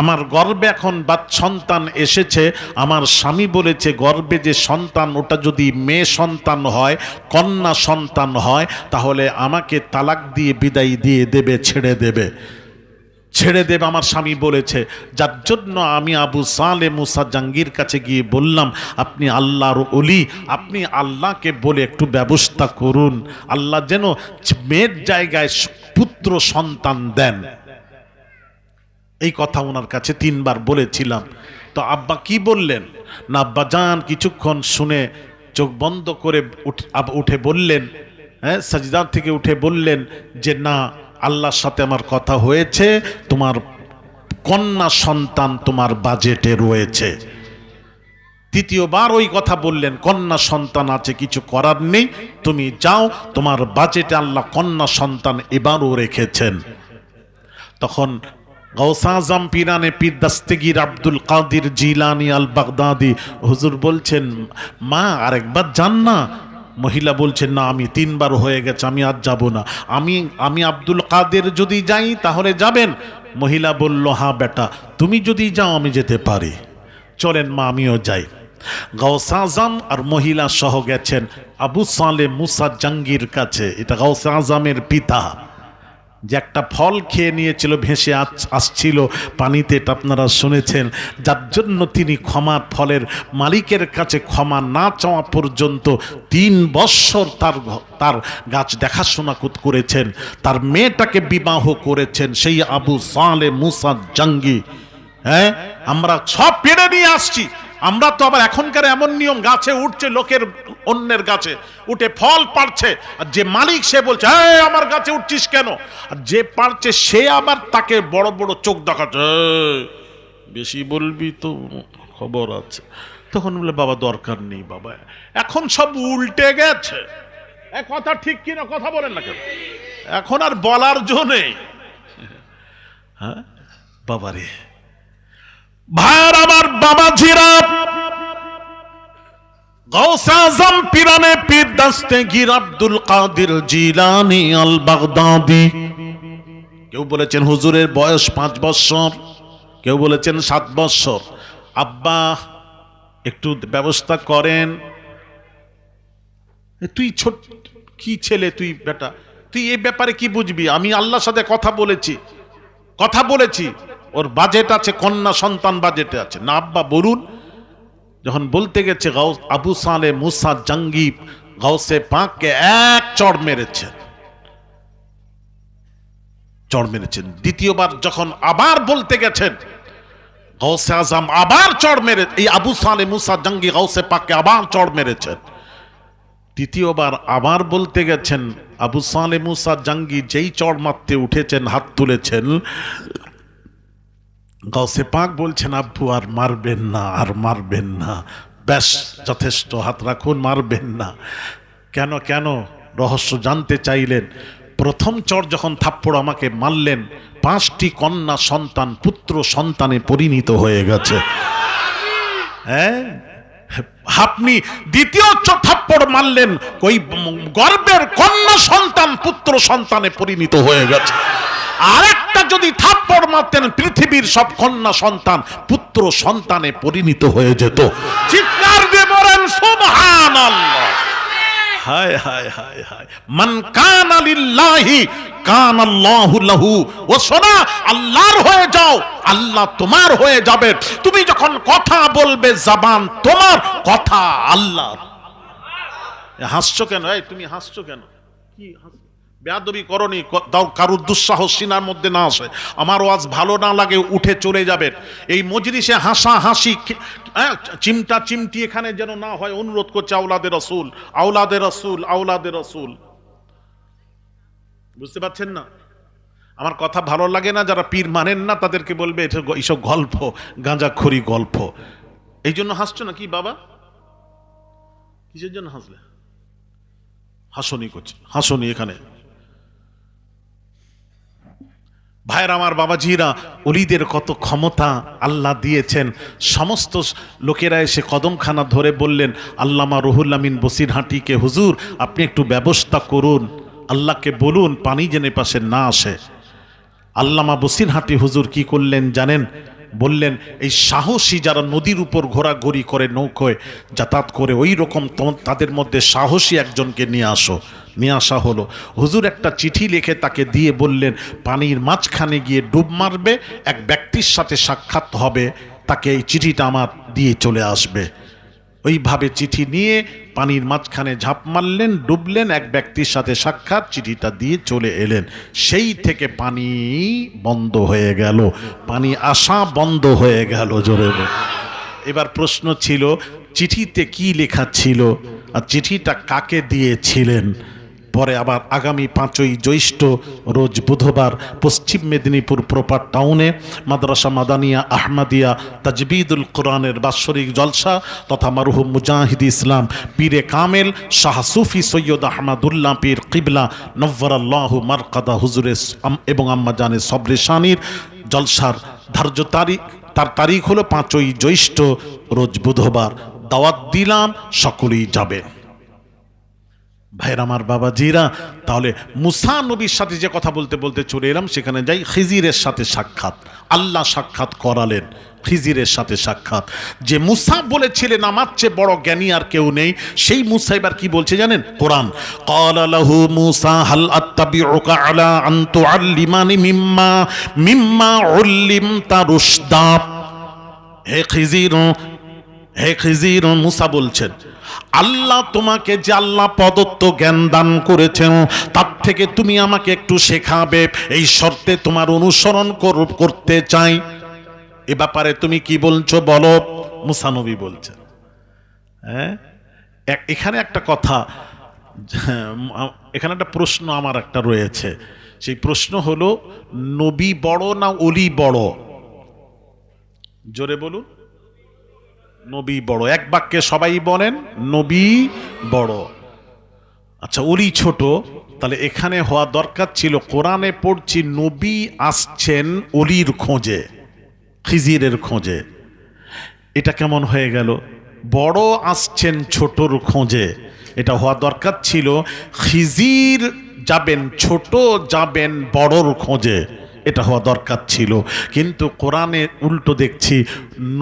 আমার গর্ভে এখন সন্তান এসেছে, আমার স্বামী বলেছে গর্ভে যে সন্তান ওটা যদি মেয়ে সন্তান হয়, কন্যা সন্তান হয়, তাহলে আমাকে তালাক দিয়ে বিদায় দিয়ে দেবে, ছেড়ে দেবে আমার স্বামী বলেছে। যার জন্য আমি আবু সালে মুসা জাঙ্গির কাছে গিয়ে বললাম, আপনি আল্লাহর ওলি, আপনি আল্লাহকে বলে একটু ব্যবস্থা করুন, আল্লাহ যেন মেয়ের জায়গায় পুত্র সন্তান দেন। এই কথা ওনার কাছে 3 বার বলেছিলাম। তো আব্বা কি বললেন না, আব্বা জান কিছুক্ষণ শুনে চোখ বন্ধ করে উঠে বললেন, হ্যাঁ সাজদা থেকে উঠে বললেন যে না, আল্লাহর সাথে আমার কথা হয়েছে, তোমার কন্যা সন্তান তোমার বাজেটে রয়েছে। তৃতীয়বার ওই কথা বললেন, কন্যা সন্তান আছে, কিছু করার নেই, তুমি যাও, তোমার বাজেটে আল্লাহ কন্যা সন্তান এবারও রেখেছেন। তখন গাউস আজম পিরানে পীর দাস্তেগীর আব্দুল কাদের জিলানি আল বাগদাদি হুজুর বলছেন, মা আরেকবার যান না। মহিলা বলছেন, না আমি 3 বার হয়ে গেছে, আমি আর যাব না। আমি আব্দুল কাদের যদি যাই তাহলে যাবেন? মহিলা বলল, হ্যাঁ বেটা, তুমি যদি যাও আমি যেতে পারি, চলেন মা আমিও যাই। গাউস আজম আর মহিলা সহ গেছেন আবু সালে মুসা জাঙ্গির কাছে। এটা গাউস আজমের পিতা, যে একটা ফল খেয়ে নিয়েছিল, ভেসে আসছিল পানিতে, এটা আপনারা শুনেছেন, যার জন্য তিনি ফলের মালিকের কাছে ক্ষমা না চাওয়া পর্যন্ত 3 বৎসর তার গাছ দেখাশোনা করেছেন, তার মেয়েটাকে বিবাহ করেছেন, সেই আবু সালে মুসা জাঙ্গি। হ্যাঁ, আমরা সব পেড়ে নিয়ে আসছি। আমরা তো আবার এখনকার এমন নিয়ম, গাছে উঠছে লোকের, অন্যের গাছে উঠে ফল পাড়ছে, আর যে মালিক সে বলছে আমার গাছে উঠছিস কেন, আর যে পাড়ছে সে আবার তাকে বড় বড় চোখ দেখাচ্ছে, বেশি বলবি তো খবর আছে। তখন বলে, বাবা দরকার নেই বাবা, এখন সব উল্টে গেছে। কথা ঠিক কিনা কথা বলেন না কেন, এখন আর বলার জো নেই। হ্যাঁ বাবারে, ভাইয়ার আমার বাবাজিরা, গাউস আজম পিরানে পীর দাস্তেগীর আব্দুল কাদের জিলানি আল বাগদাদি, কেউ বলেছেন হুজুরের বয়স 5 বৎসর, কেউ বলেছেন 7 বৎসর। আব্বা একটু ব্যবস্থা করেন, তুই ছোট কি ছেলে, তুই বেটা, তুই এই ব্যাপারে কি বুঝবি, আমি আল্লাহর সাথে কথা বলেছি, কথা বলেছি, ওর বাজেট আছে, কন্যা সন্তান বাজেটে আছে না। আব্বা বলুন। যখন বলতে গেছে আবু সালে মুসা জঙ্গি গাউসে পাককে এক চড় মেরেছেন। দ্বিতীয়বার যখন আবার বলতে গেছেন, গাউসে আজম আবার চড় মেরে, এই আবু সালে মুসা জঙ্গি গাউসে পাককে আবার চড় মেরেছেন। তৃতীয়বার আবার বলতে গেছেন, আবু সালে মুসা জঙ্গি যেই চড় মারতে উঠেছেন, হাত তুলেছেন, গাউসে পাক বলছেন, আব্বু আর মারবেন না, আর মারবেন না, ব্যাস যথেষ্ট, হাত রাখুন, মারবেন না। কেন কেন রহস্য জানতে চাইলেন। প্রথম চড় যখন থাপ্পড় আমাকে মারলেন, 5টি কন্যা সন্তান পুত্র সন্তানে পরিণত হয়ে গেছে। হ্যাঁ, আপনি দ্বিতীয় থাপ্পড় মারলেন, ওই গর্বের কন্যা সন্তান পুত্র সন্তানে পরিণত হয়ে গেছে। আরেকটা যদি থাপ্পড় মারতেন, পৃথিবীর সব কন্যা সন্তান পুত্র সন্তানে পরিণত হয়ে যেত। চিৎকার দিয়ে বলেন সুবহানাল্লাহ। হায় হায় হায় হায়। মান কানা লিল্লাহি কানাল্লাহু লাহু। ও শোনা, আল্লাহর হয়ে যাও, আল্লাহ তোমার হয়ে যাবে। তুমি যখন কথা বলবে, জবান তোমার, কথা আল্লাহর। হাসছো কেন? এই তুমি হাসছো কেন? কি হাসছো? বেয়াদবি করনি, দাও কারুর দুঃসাহস সিনার মধ্যে না আসে। আমার ওয়াজ ভালো না লাগে উঠে চলে যাবেন। এই মজলিসে হাসা হাসি, চিমটা চিমটি এখানে যেন না হয়, অনুরোধ করছে আওলাদে রাসূল, আওলাদে রাসূল, আওলাদে রাসূল। বুঝতে পারছেন না? আমার কথা ভালো লাগে না, যারা পীর মানেন না তাদেরকে বলবে এইসব গল্প, গাঁজাখড়ি গল্প। এই জন্য হাসছো না কি বাবা? কিসের জন্য হাসলে? হাসনি করছে, হাসনি এখানে। ভাইয়ের আমার, বাবাজিরা, ওলিদের কত ক্ষমতা আল্লাহ দিয়েছেন। সমস্ত লোকেরা এসে কদমখানা ধরে বললেন আল্লামা রুহুল আমিন বসিরহাটিকে, হুজুর আপনি একটু ব্যবস্থা করুন, আল্লাহকে বলুন পানি যেন পাশে না আসে। আল্লামা বসিরহাটি হুজুর কি করলেন জানেন? বললেন, এই সাহসী যারা নদীর উপর ঘোরাঘুরি করে, নৌকোয় যাতায়াত করে, ওই রকম তাদের মধ্যে সাহসী একজনকে নিয়ে আসো। নিয়ে আসা হলো। হুজুর একটা চিঠি লিখে তাকে দিয়ে বললেন, পানির মাঝখানে গিয়ে ডুব মারবে, এক ব্যক্তির সাথে সাক্ষাৎ হবে, তাকে এই চিঠিটা আমার দিয়ে চলে আসবে। ওইভাবে চিঠি নিয়ে পানির মাঝখানে ঝাঁপ মারলেন, ডুবলেন, এক ব্যক্তির সাথে সাক্ষাৎ, চিঠিটা দিয়ে চলে এলেন। সেই থেকে পানি বন্ধ হয়ে গেল, পানি আসা বন্ধ হয়ে গেল। জোরে বল। এবার প্রশ্ন ছিল, চিঠিতে কি লেখা ছিল আর চিঠিটা কাকে দিয়েছিলেন? পরে আবার আগামী 5ই জ্যৈষ্ঠ রোজ বুধবার পশ্চিম মেদিনীপুর প্রপার টাউনে মাদ্রাসা মাদানিয়া আহমদিয়া তাজবিদুল কোরআনের বাৎসরিক জলসা তথা মারহুম মুজাহিদ ইসলাম পীরে কামেল শাহ সুফি সৈয়দ আহমদুল্লাহ পীর কিবলা নవ్বরাল্লাহু মারকাদা হুজুরের এবং আম্মা জানে সবরেশানির জলসার ধার্য তারিখ, তার তারিখ হলো 5ই জ্যৈষ্ঠ রোজ বুধবার। দাওয়াত দিলাম, সকলেই যাবে। ভাইরা আমার, বাবাজিরা, তাহলে মুসা নবীর সাথে যে কথা বলতে বলতে চলে এলাম, সেখানে যাই। খিজিরের সাথে সাক্ষাৎ, আল্লাহ সাক্ষাৎ করালেন, খিজিরের সাথে সাক্ষাৎ। যে মুসা বলেছিলেন আমার চেয়ে বড় জ্ঞানী আর কেউ নেই, সেই মুসা এবার কি বলছে জানেন? কোরআন, ক্বালা লাহু মুসা হাল আত্তাবিউকা আলা আন তুআল্লিমানি মিম্মা উল্লিমতা রুশদা। হে খিজির, মুসা বলছেন, আল্লাহ তোমাকে যে আল্লাহ প্রদত্ত জ্ঞান দান করেছেন, তার থেকে তুমি আমাকে একটু শেখাবে, এই শর্তে তোমার অনুসরণ করতে চাই। এ ব্যাপারে তুমি কি বলছো বলো? মুসা নবী বলছেন। হ্যাঁ, এখানে একটা কথা, এখানে একটা প্রশ্ন আমার একটা রয়েছে। সেই প্রশ্ন হলো, নবী বড় না ওলি বড়? জোরে বলুন। নবী বড়। এক বাক্যে সবাই বলেন নবী বড়। আচ্ছা, ওলি ছোট। তাহলে এখানে হওয়া দরকার ছিল, কোরআনে পড়ছি নবী আসছেন ওলির খোঁজে, খিজিরের খোঁজে। এটা কেমন হয়ে গেল? বড় আসছেন ছোটর খোঁজে। এটা হওয়া দরকার ছিল খিজির যাবেন ছোট, যাবেন বড়র খোঁজে। এটা হওয়া দরকার ছিল। কিন্তু কোরআনে উল্টো দেখছি,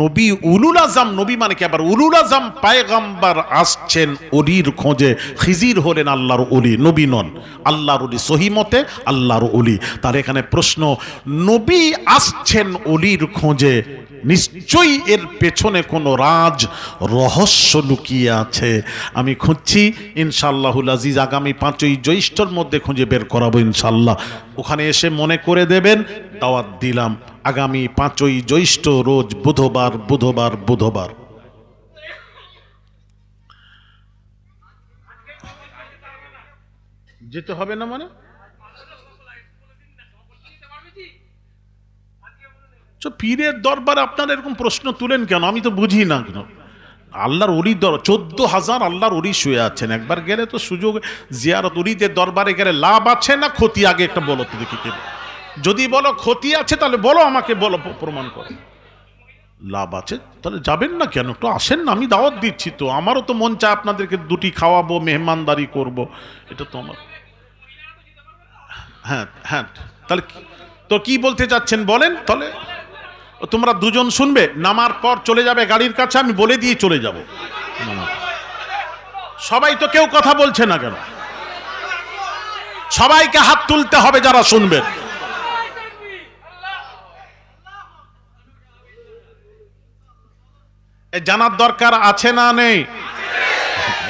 নবী উলুল আজম, নবী মানে কি আবার উলুল আজম পায়গাম্বার আসছেন অলির খোঁজে। খিজির হলেন আল্লাহর অলি, নবী নন, আল্লাহর অলি, সহিমতে আল্লাহর অলি। তার এখানে প্রশ্ন, নবী আসছেন অলির খোঁজে, নিশ্চয়ই এর পেছনে কোনো রাজ রহস্য লুকিয়ে আছে। আমি খুঁজছি, ইনশাআল্লাহুল আজিজ আগামী 5ই জ্যৈষ্ঠর মধ্যে খুঁজে বের করাবো ইনশাআল্লাহ। ওখানে এসে মনে করে দেবেন, দাওয়াত দিলাম আগামী 5ই জ্যৈষ্ঠ রোজ বুধবার বুধবার বুধবার। যেতে হবে না মানে পীরের দরবারে আপনারা এরকম প্রশ্ন তুলেন কেন? আমি তো বুঝি না কেন। আল্লাহর অলির 14,000 আল্লাহর অলি শুয়ে আছেন, একবার গেলে তো সুযোগ। জিয়ারত অলিদের দরবারে গেলে লাভ আছে না ক্ষতি, আগে একটা বলো তো দেখি। কে যদি বলো ক্ষতি আছে তাহলে বলো, আমাকে বলো, প্রমাণ করো। লাভ আছে তাহলে যাবেন না কেন? একটু আসেন না, আমি দাওয়াত দিচ্ছি তো, আমারও তো মন চায় আপনাদেরকে দুটি খাওয়াবো, মেহমানদারি করব, এটা তো আমার। হ্যাঁ হ্যাঁ, তাহলে তো কি বলতে চাচ্ছেন বলেন তাহলে। তোমরা দুজন শুনবে, নামার পর চলে যাবে গাড়ির কাছে, আমি বলে দিয়ে চলে যাব। সবাই তো কেউ কথা বলছে না কেন? সবাইকে হাত তুলতে হবে যারা শুনবেন। জানার দরকার আছে না নেই?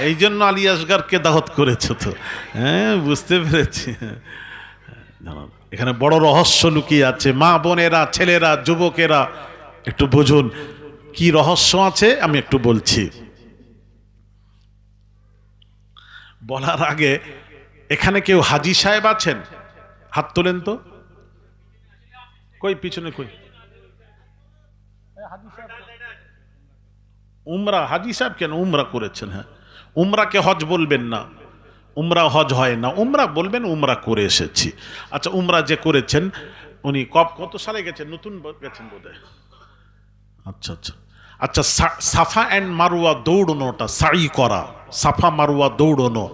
এই জন্য আলী আসগারকে দাওয়াত করেছে তো। হ্যাঁ, বুঝতে পেরেছি। এখানে বড় রহস্য লুকিয়ে আছে। মা বোনেরা, ছেলেরা, যুবকেরা একটু বুঝুন কি রহস্য আছে, আমি একটু বলছি। বলার আগে, এখানে কেউ হাজী সাহেব আছেন? হাত তোলেন তো। কই পিছনে কই? উমরা, হাজী সাহেব কেন উমরা করেছেন? হ্যাঁ, উমরাকে হজ বলবেন না, উমরা হজ হয় না, উমরা বলবেন উমরা করে এসেছি। আচ্ছা, উমরা যে করেছেন উনি কত সালে গেছেন? নতুন গেছেন বোধহয়। আচ্ছা আচ্ছা আচ্ছা, সাফা অ্যান্ড মারুয়া দৌড়নোটা, সাই করা, সাফা মারুয়া দৌড়নো,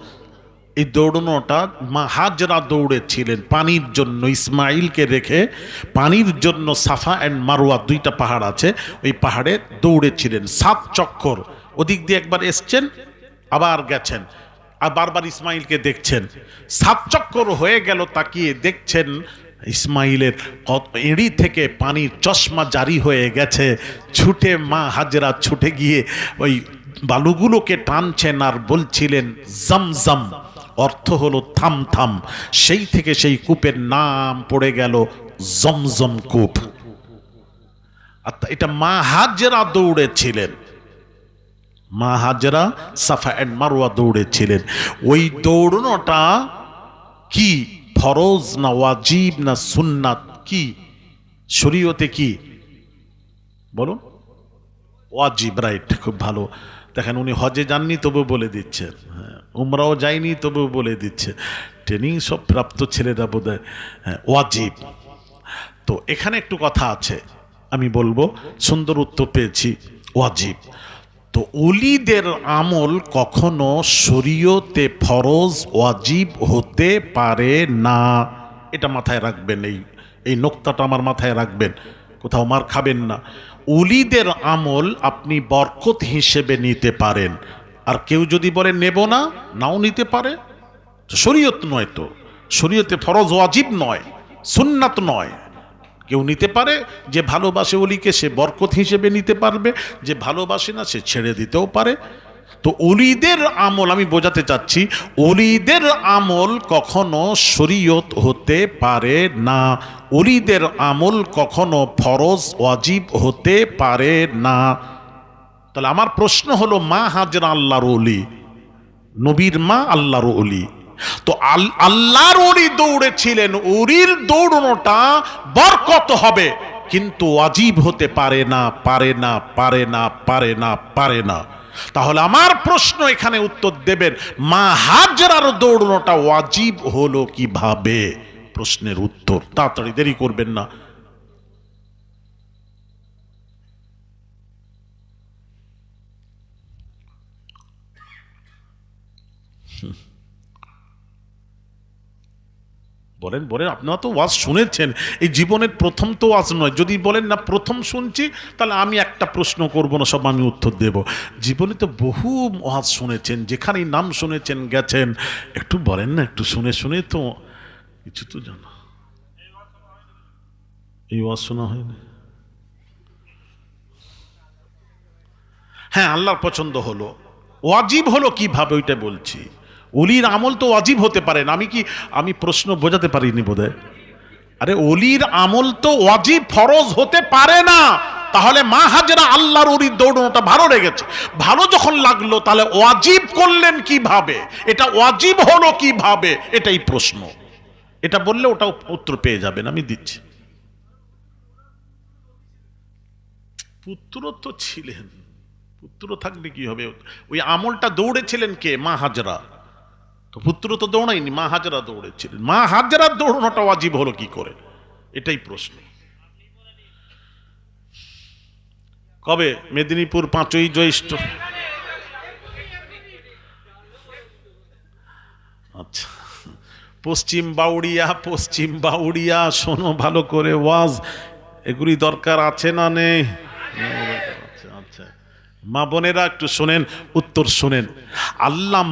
এই দৌড়নোটা মা হাজরা দৌড়েছিলেন পানির জন্য। ইসমাইলকে রেখে পানির জন্য সাফা অ্যান্ড মারুয়া, 2টা পাহাড় আছে, ওই পাহাড়ে দৌড়েছিলেন 7 চক্কর। ওদিক দিয়ে একবার এসছেন, আবার গেছেন, আর বারবার ইসমাইলকে দেখছেন। 7 চক্কর হয়ে গেল, তাকিয়ে দেখছেন ইসমাইলের এড়ি থেকে পানির চশমা জারি হয়ে গেছে। ছুটে মা হাজরা ছুটে গিয়ে ওই বালুগুলোকে টানছেন আর বলছিলেন জমজম, অর্থ হলো থাম থাম। সেই থেকে সেই কূপের নাম পড়ে গেল জমজম কূপ। এটা মা হাজরা দৌড়েছিলেন, মা হাজরা সাফা অ্যান্ড মারওয়া দৌড়েছিলেন। ওই দৌড়নোটা কি ফরজ না ওয়াজিব না সুন্নাত, কি শরীয়তে কি বলুন? ওয়াজিব, রাইট, খুব ভালো। দেখেন, উনি হজে যাননি তবু বলে দিচ্ছে, হ্যাঁ, উমরাও যায়নি তবু বলে দিচ্ছে। ট্রেনিং সব প্রাপ্ত ছেলেরা বোধহয়। হ্যাঁ, ওয়াজিব। তো এখানে একটু কথা আছে, আমি বলবো, সুন্দর উত্তর পেয়েছি, ওয়াজিব। তো ওলিদের আমল কখনো শরীয়তে ফরজ ওয়াজিব হতে পারে না, এটা মাথায় রাখবেন। এই নোক্তাটা আমার মাথায় রাখবেন, কোথাও মার খাবেন না। ওলিদের আমল আপনি বরকত হিসেবে নিতে পারেন, আর কেউ যদি বলে নেব না, নাও নিতে পারে। শরীয়ত নয় তো, শরীয়তে ফরজ ওয়াজিব নয়, সুন্নাত নয়। কেউ নিতে পারে, যে ভালোবাসে অলিকে সে বরকত হিসেবে নিতে পারবে, যে ভালোবাসে না সে ছেড়ে দিতেও পারে। তো অলিদের আমল, আমি বোঝাতে চাচ্ছি, অলিদের আমল কখনো শরীয়ত হতে পারে না, অলিদের আমল কখনো ফরজ ওয়াজিব হতে পারে না। তাহলে আমার প্রশ্ন হলো, মা হাজরা আল্লাহর অলি, নবীর মা আল্লাহর অলি, তো আল্লাহর ওলি দৌড়েছিলেন, ওলির দৌড়নোটা বরকত হবে, কিন্তু ওয়াজিব হতে পারে না, পারে না, পারে না, পারে না, পারে না। তাহলে আমার প্রশ্ন এখানে উত্তর দেবেন, মা হাজরার দৌড়নোটা ওয়াজিব হলো কিভাবে? প্রশ্নের উত্তর তাড়াতাড়ি, দেরি করবেন না। বলেন বলেন, আপনারা তো ওয়াজ শুনেছেন, এই জীবনের প্রথম তো ওয়াজ নয়। যদি বলেন না প্রথম শুনছি, তাহলে আমি একটা প্রশ্ন করব না, সব আমি উত্তর দেব। জীবনে তো বহু ওয়াজ শুনেছেন, যেখানেই নাম শুনেছেন গেছেন, একটু বলেন না, একটু শুনে শুনে তো কিছু তো জানা। এই ওয়াজ শোনা হয়নি? হ্যাঁ, আল্লাহর পছন্দ হলো, ওয়াজিব হলো কিভাবে ওইটা বলছি। অলির আমল তো ওয়াজিব হতে পারে না। আমি প্রশ্ন বোঝাতে পারিনি বোধহয়। আরে অলির আমল তো ওয়াজিব ফরজ হতে পারে না। তাহলে মা হাজরা আল্লাহর অলির দৌড়ানোটা ভালো লেগেছে, ভালো যখন লাগলো, তাহলে ওয়াজিব করলেন কিভাবে, এটা ওয়াজিব হলো কিভাবে, এটাই প্রশ্ন। এটা বললে ওটা উত্তর পেয়ে যাবেন, আমি দিচ্ছি। পুত্র তো ছিলেন, পুত্র থাকলে কি হবে? ওই আমলটা দৌড়েছিলেন কে? মা হাজরা। তো পুত্র তো দৌড়ায়নি, মা হাজরা দৌড়েছিলেন। মা হাজরার দৌড়ানোটা ওয়াজিব হলো কি করে, এটাই প্রশ্ন। কবে? মেদিনীপুর 5ই জ্যৈষ্ঠ। আচ্ছা, পশ্চিম বাউড়িয়া শোনো ভালো করে, ওয়াজ এগুলি দরকার আছে না নেই? আচ্ছা, মা বোনেরা একটু শোনেন, উত্তর শোনেন। আল্লাহ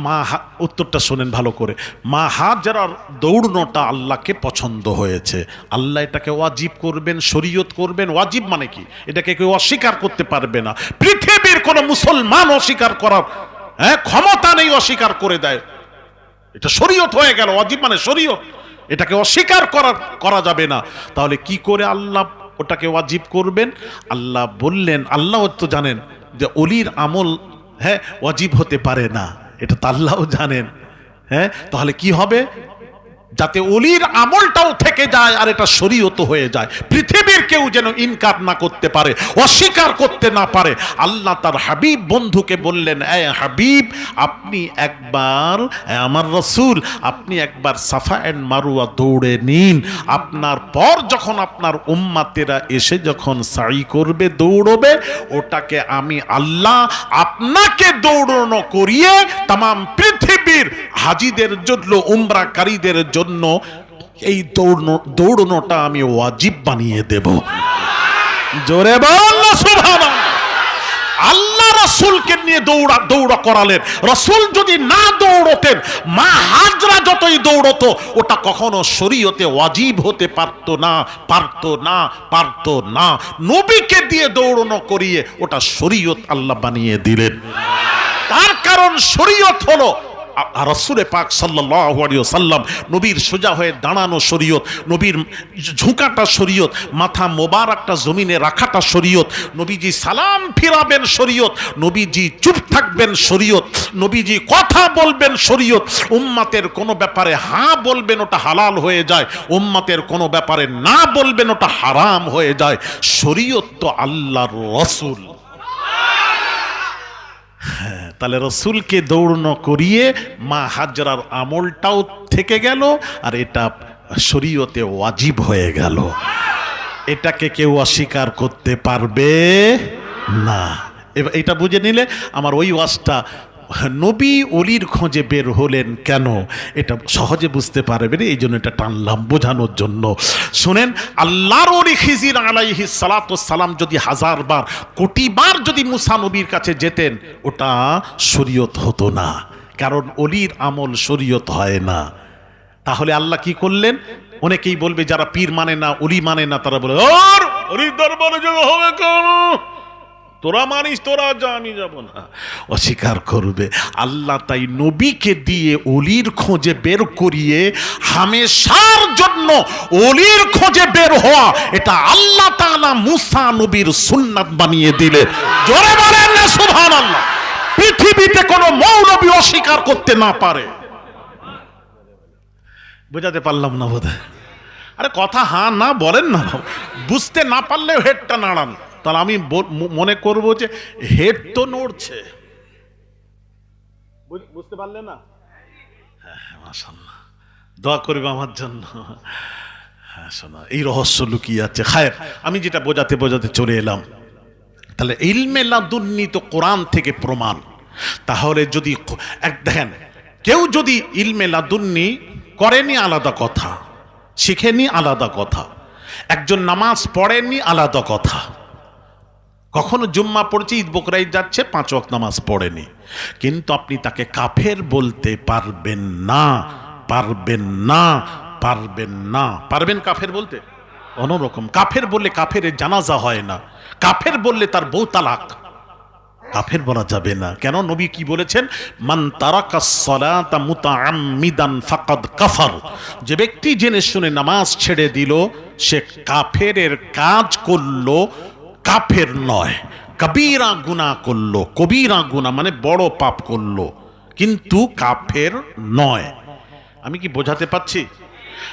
উত্তরটা শোনেন ভালো করে। মা হাজরার দৌড়নোটা আল্লাহকে পছন্দ হয়েছে, আল্লাহ এটাকে ওয়াজিব করবেন, শরীয়ত করবেন। ওয়াজিব মানে কি, এটাকে কেউ অস্বীকার করতে পারবে না। পৃথিবীর কোন মুসলমান অস্বীকার করার ক্ষমতা নেই, অস্বীকার করে দেয়, এটা শরীয়ত হয়ে গেল। ওয়াজিব মানে শরীয়ত, এটাকে অস্বীকার করা যাবে না। তাহলে কি করে আল্লাহ ওটাকে ওয়াজিব করবেন? আল্লাহ বললেন, আল্লাহ তো জানেন যে অলির আমল ওয়াজিব হতে পারে না, এটা তো আল্লাহও জানেন। তাহলে কি হবে? যাতে অলির আমলটাও থেকে যায় আর এটা শরীয়ত হয়ে যায়, পৃথিবীর কেউ যেন ইনকার না করতে পারে, অস্বীকার করতে না পারে। আল্লাহ তার হাবিব বন্ধুকে বললেন, এ হাবিব, আপনি একবার, আমার রসুল, আপনি একবার সাফা এন্ড মারওয়া দৌড়ে নিন। আপনার পর যখন আপনার উম্মাতেরা এসে যখন সাই করবে, দৌড়বে, ওটাকে আমি আল্লাহ আপনাকে দৌড়ানো করিয়ে তামাম পৃথিবীর হাজিদের জন্য, উমরাকারীদের জন্য এই দৌড়নোটা আমি ওয়াজিব বানিয়ে দেব। জোরে বল সুবহানাল্লাহ। আল্লাহ রাসূলকে নিয়ে দৌড়া করালেন। রাসূল যদি না দৌড়তেন, মা হাজরা যতই দৌড়তো, ওটা কখনো শরীয়তে ওয়াজিব হতে পারতো না। নবীকে দিয়ে দৌড়ানো করিয়ে ওটা শরীয়ত আল্লাহ বানিয়ে দিলেন। তার কারণ শরীয়ত হলো রাসূল পাক সাল্লাল্লাহু আলাইহি ওয়াসাল্লাম, নবীর সোজা হয়ে দাঁড়ানো শরীয়ত, নবীর ঝুঁকাটা শরীয়ত, মাথা মোবারকটা জমিনে রাখাটা শরীয়ত, নবীজি সালাম ফিরাবেন শরীয়ত, নবীজি চুপ থাকবেন শরীয়ত, নবীজি কথা বলবেন শরীয়ত। উম্মতের কোনো ব্যাপারে হ্যাঁ বলবেন, ওটা হালাল হয়ে যায়। উম্মতের কোনো ব্যাপারে না বলবেন, ওটা হারাম হয়ে যায়। শরীয়ত তো আল্লাহর রাসূল। তাহলে রসুলকে দৌড়নো করিয়ে মা হাজরার আমলটাও থেকে গেল, আর এটা শরীয়তে ওয়াজিব হয়ে গেল। এটাকে কেউ অস্বীকার করতে পারবে না। এবার এটা বুঝে নিলে আমার ওই ওয়াজটা, নবী অলির খোঁজে বের হলেন কেন, এটা সহজে বুঝতে পারবেন। এই জন্য এটা টানলাম বোঝানোর জন্য। শুনেন, আল্লাহর ওলি খিজির আলাইহিস সালাতু সালাম যদি 1000 বার, কোটি বার যদি মুসা নবীর কাছে যেতেন, ওটা শরীয়ত হতো না, কারণ অলির আমল শরীয়ত হয় না। তাহলে আল্লাহ কি করলেন? অনেকেই বলবে, যারা পীর মানে না, অলি মানে না, তারা বলে, ওর অলির দরবারে যেতে হবে কেন, তোরা মানিস, তোরা যা, আমি যাব না, অস্বীকার করবে। আল্লাহ তাই নবীকে দিয়ে অলির খোঁজে বের করিয়ে হামেশার জন্য অলির খোঁজে বের হওয়া, এটা আল্লাহ তাআলা মুসা নবীর সুন্নাত বানিয়ে দিলেন। জোরে বলেন না সুবহানাল্লাহ। পৃথিবীতে কোনো মৌলবী অস্বীকার করতে না পারে। বোঝাতে পারলাম না বোধহয়? আরে কথা হ্যাঁ না বলেন না, বুঝতে না পারলেও হেডটা নাড়ান, তাহলে আমি মনে করব যে হেড তো নড়ছে। বুঝতে পারলে না? হ্যাঁ, মাশাআল্লাহ, দোয়া করবে আমার জন্য। হ্যাঁ, শোনা, এই রহস্য লুকিয়ে আছে। খায়ের, আমি যেটা বোঝাতে চলে এলাম, তাহলে ইলমে লাদুন্নি তো কোরআন থেকে প্রমাণ। তাহলে যদি দেখেন, কেউ যদি ইলমে লাদুন্নি করেনি আলাদা কথা, শিখেনি আলাদা কথা, একজন নামাজ পড়েননি আলাদা কথা, কখনো জুম্মা পড়ছে, ঈদ বকরা ঈদ যাচ্ছে, 5 ওয়াক্ত নামাজ পড়েনি, কিন্তু আপনি তাকে কাফের বলতে পারবেন না, পারবেন না, পারবেন না। পারবেন কাফের বলতে? অন্যরকম। কাফের বললে কাফের জানাজা হয় না, কাফের বললে তার বউ তালাক, কাফের বলা যাবে না। কেন? নবী কি বলেছেন? মান তারাকাস সালাতা মুতাআম্মিদান ফাকাদ কাফার, যে ব্যক্তি জেনে শুনে নামাজ ছেড়ে দিল সে কাফেরের কাজ করলো, কাফের নয়, কবিরা গুনাহ করলো। কবিরা গুনাহ মানে বড় পাপ করলো, কিন্তু কাফের নয়। আমি কি বোঝাতে পারছি?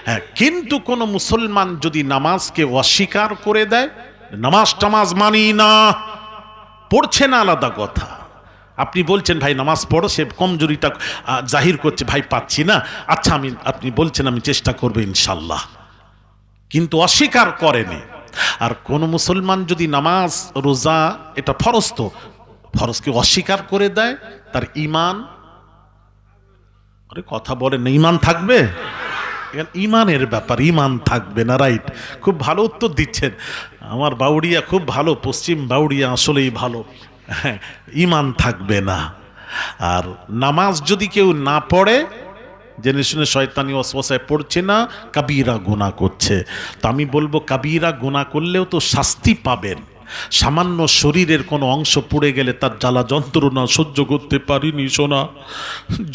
হ্যাঁ। কিন্তু কোন মুসলমান যদি নামাজকে অস্বীকার করে দেয়, নামাজ টামাজ মানি না, পড়ছে না আলাদা কথা, আপনি বলছেন ভাই নামাজ পড়ো, সে কমজোরিটা জাহির করছে, ভাই পাচ্ছি না, আচ্ছা আপনি বলছেন আমি চেষ্টা করবো ইনশাল্লাহ, কিন্তু অস্বীকার করেনি। আর কোন মুসলমান যদি নামাজ রোজা এটা ফরজ, তো ফরজকে অস্বীকার করে দেয়, তার ঈমান, আরে কথা বলেন না, ঈমান থাকবে? ঈমানের ব্যাপার, ঈমান থাকবে না। রাইট, খুব ভালো উত্তর দিচ্ছেন। আমার বাউড়িয়া খুব ভালো, পশ্চিম বাউড়িয়া আসলেই ভালো। হ্যাঁ, ঈমান থাকবে না। আর নামাজ যদি কেউ না পড়ে, জেনে শুনে শয়তানি ওয়াসওয়াসায় পড়ছে না, কাবীরা গুনাহ করছে। তো আমি বলবো কাবীরা গুনাহ করলেও তো শাস্তি পাবেন। সামান্য শরীরের কোনো অংশ পুড়ে গেলে তার জ্বালা যন্ত্রণা সহ্য করতে পারিনি সোনা,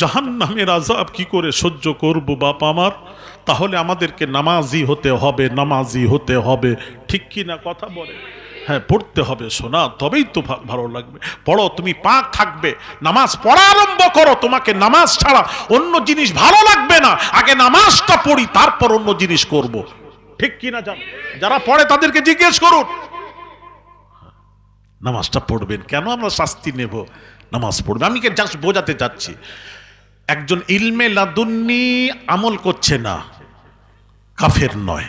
জাহান্নামের আযাব কি করে সহ্য করব বাপ আমার? তাহলে আমাদেরকে নামাজি হতে হবে, নামাজি হতে হবে, ঠিক কি না কথা বলে? হ্যাঁ, পড়তে হবে সোনা, তবেই তো ভালো লাগবে। পড়ো, তুমি পাক থাকবে, নামাজ পড়া আরম্ভ করো, তোমাকে নামাজ ছাড়া অন্য জিনিস ভালো লাগবে না। আগে নামাজটা পড়ি, তারপর অন্য জিনিস করব, ঠিক কি না? যারা পড়ে তাদেরকে জিজ্ঞেস করুন, নামাজটা পড়বেন কেন? আমরা শাস্তি নেব, নামাজ পড়বে। আমি জাস্ট বোঝাতে চাচ্ছি, একজন ইলমে লাদুন্নি আমল করছে না, কাফের নয়,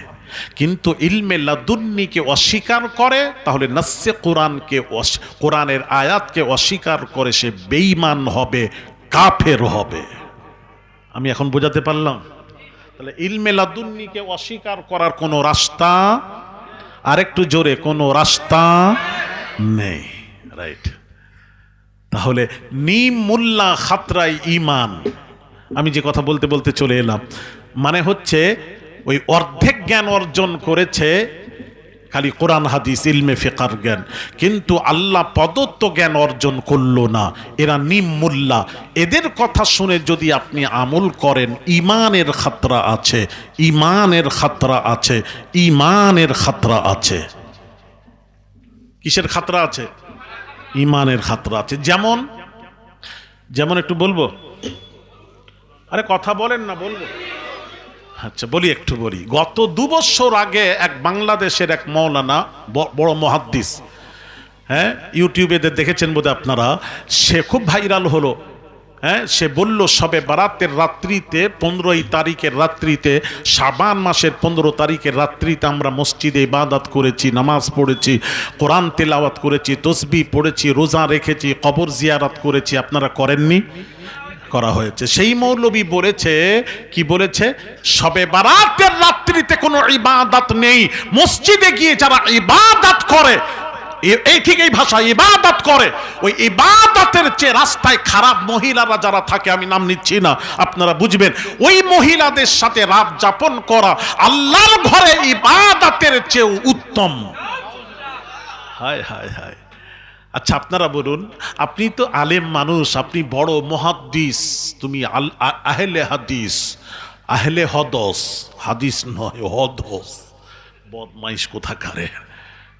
কিন্তু ইলমে লাদুন্নিকে অস্বীকার করে, তাহলে নাসে কোরআনকে, কোরআনের আয়াতকে অস্বীকার করে সে বেঈমান হবে, কাফের হবে। আমি এখন বোঝাতে পারলাম? তাহলে ইলমে লাদুন্নিকে অস্বীকার করার কোনো রাস্তা, আরেকটু জোরে, কোনো রাস্তা নেই। রাইট। তাহলে নিম মুল্লা খাতরাই ঈমান, আমি যে কথা বলতে বলতে চলে এলাম, মানে হচ্ছে ওই অর্ধেক জ্ঞান অর্জন করেছে খালি কোরআন হাদিস ইলমে ফিকার জ্ঞান, কিন্তু আল্লাহ প্রদত্ত জ্ঞান অর্জন করলো না, এরা নিম মুল্লা। এদের কথা শুনে যদি আপনি আমল করেন, ঈমানের খাতরা আছে, ঈমানের খাতরা আছে, ঈমানের খাতরা আছে। কিসের খাতরা আছে? ঈমানের খাতরা আছে। যেমন যেমন একটু বলবো? আরে কথা বলেন না, বলবো? আচ্ছা বলি, একটু বলি। গত 2 বছর আগে এক বাংলাদেশের এক মৌলানা, বড় মুহাদ্দিস, হ্যাঁ, ইউটিউবে দেখেছেন বোধহয় আপনারা, সে খুব ভাইরাল হলো। হ্যাঁ, সে বলল শবে বারাতের রাত্রিতে, 15 তারিখের রাত্রিতে, শাবান মাসের 15 তারিখের রাত্রিতে আমরা মসজিদে ইবাদত করেছি, নামাজ পড়েছি, কোরআন তেলাওয়াত করেছি, তসবিহ পড়েছি, রোজা রেখেছি, কবর জিয়ারত করেছি। আপনারা করেননি? করা হয়েছে। সেই মৌলবী বলেছে, কি বলেছে? শবে বারাতের রাত্রিতে কোনো ইবাদত নেই, মসজিদে গিয়ে যারা ইবাদত করে, এই ঠিক এই ভাষা, ইবাদত করে, ওই ইবাদতের চেয়ে রাস্তায় খারাপ মহিলারা যারা থাকে, আমি নাম নিচ্ছি না, আপনারা বুঝবেন, ওই মহিলাদের সাথে রাত যাপন করা আল্লাহর ঘরে ইবাদতের চেয়ে উত্তম। হায় হায় হায়। আচ্ছা আপনারা বলুন, আপনি তো আলেম মানুষ, আপনি বড় মুহাদ্দিস, তুমি আহলে হাদিস, আহলে হদস, হাদিস নয় হদস, বদমাইশ কোথাকারে।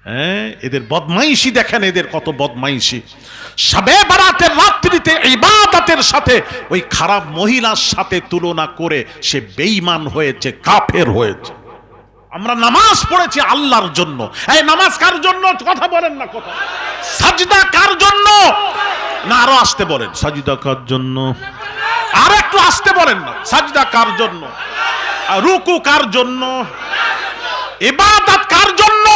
হ্যাঁ, এদের বদমাইশি দেখেন, এদের কত বদমাইশি। শবে বারাতের রাত্রিতে ইবাদতের সাথে ওই খারাপ মহিলার সাথে তুলনা করে সে বেঈমান হয়েছে, কাফের হয়েছে। আমরা নামাজ পড়েছি আল্লাহর জন্য। এই নামাজ কার জন্য? কথা বলেন না, কথা। সাজদা কার জন্য? না আরো আসতে বলেন, সাজদা কার জন্য? আর একটু আসতে বলেন না, সাজদা কার জন্য? রুকু কার জন্য? ইবাদত কার জন্য?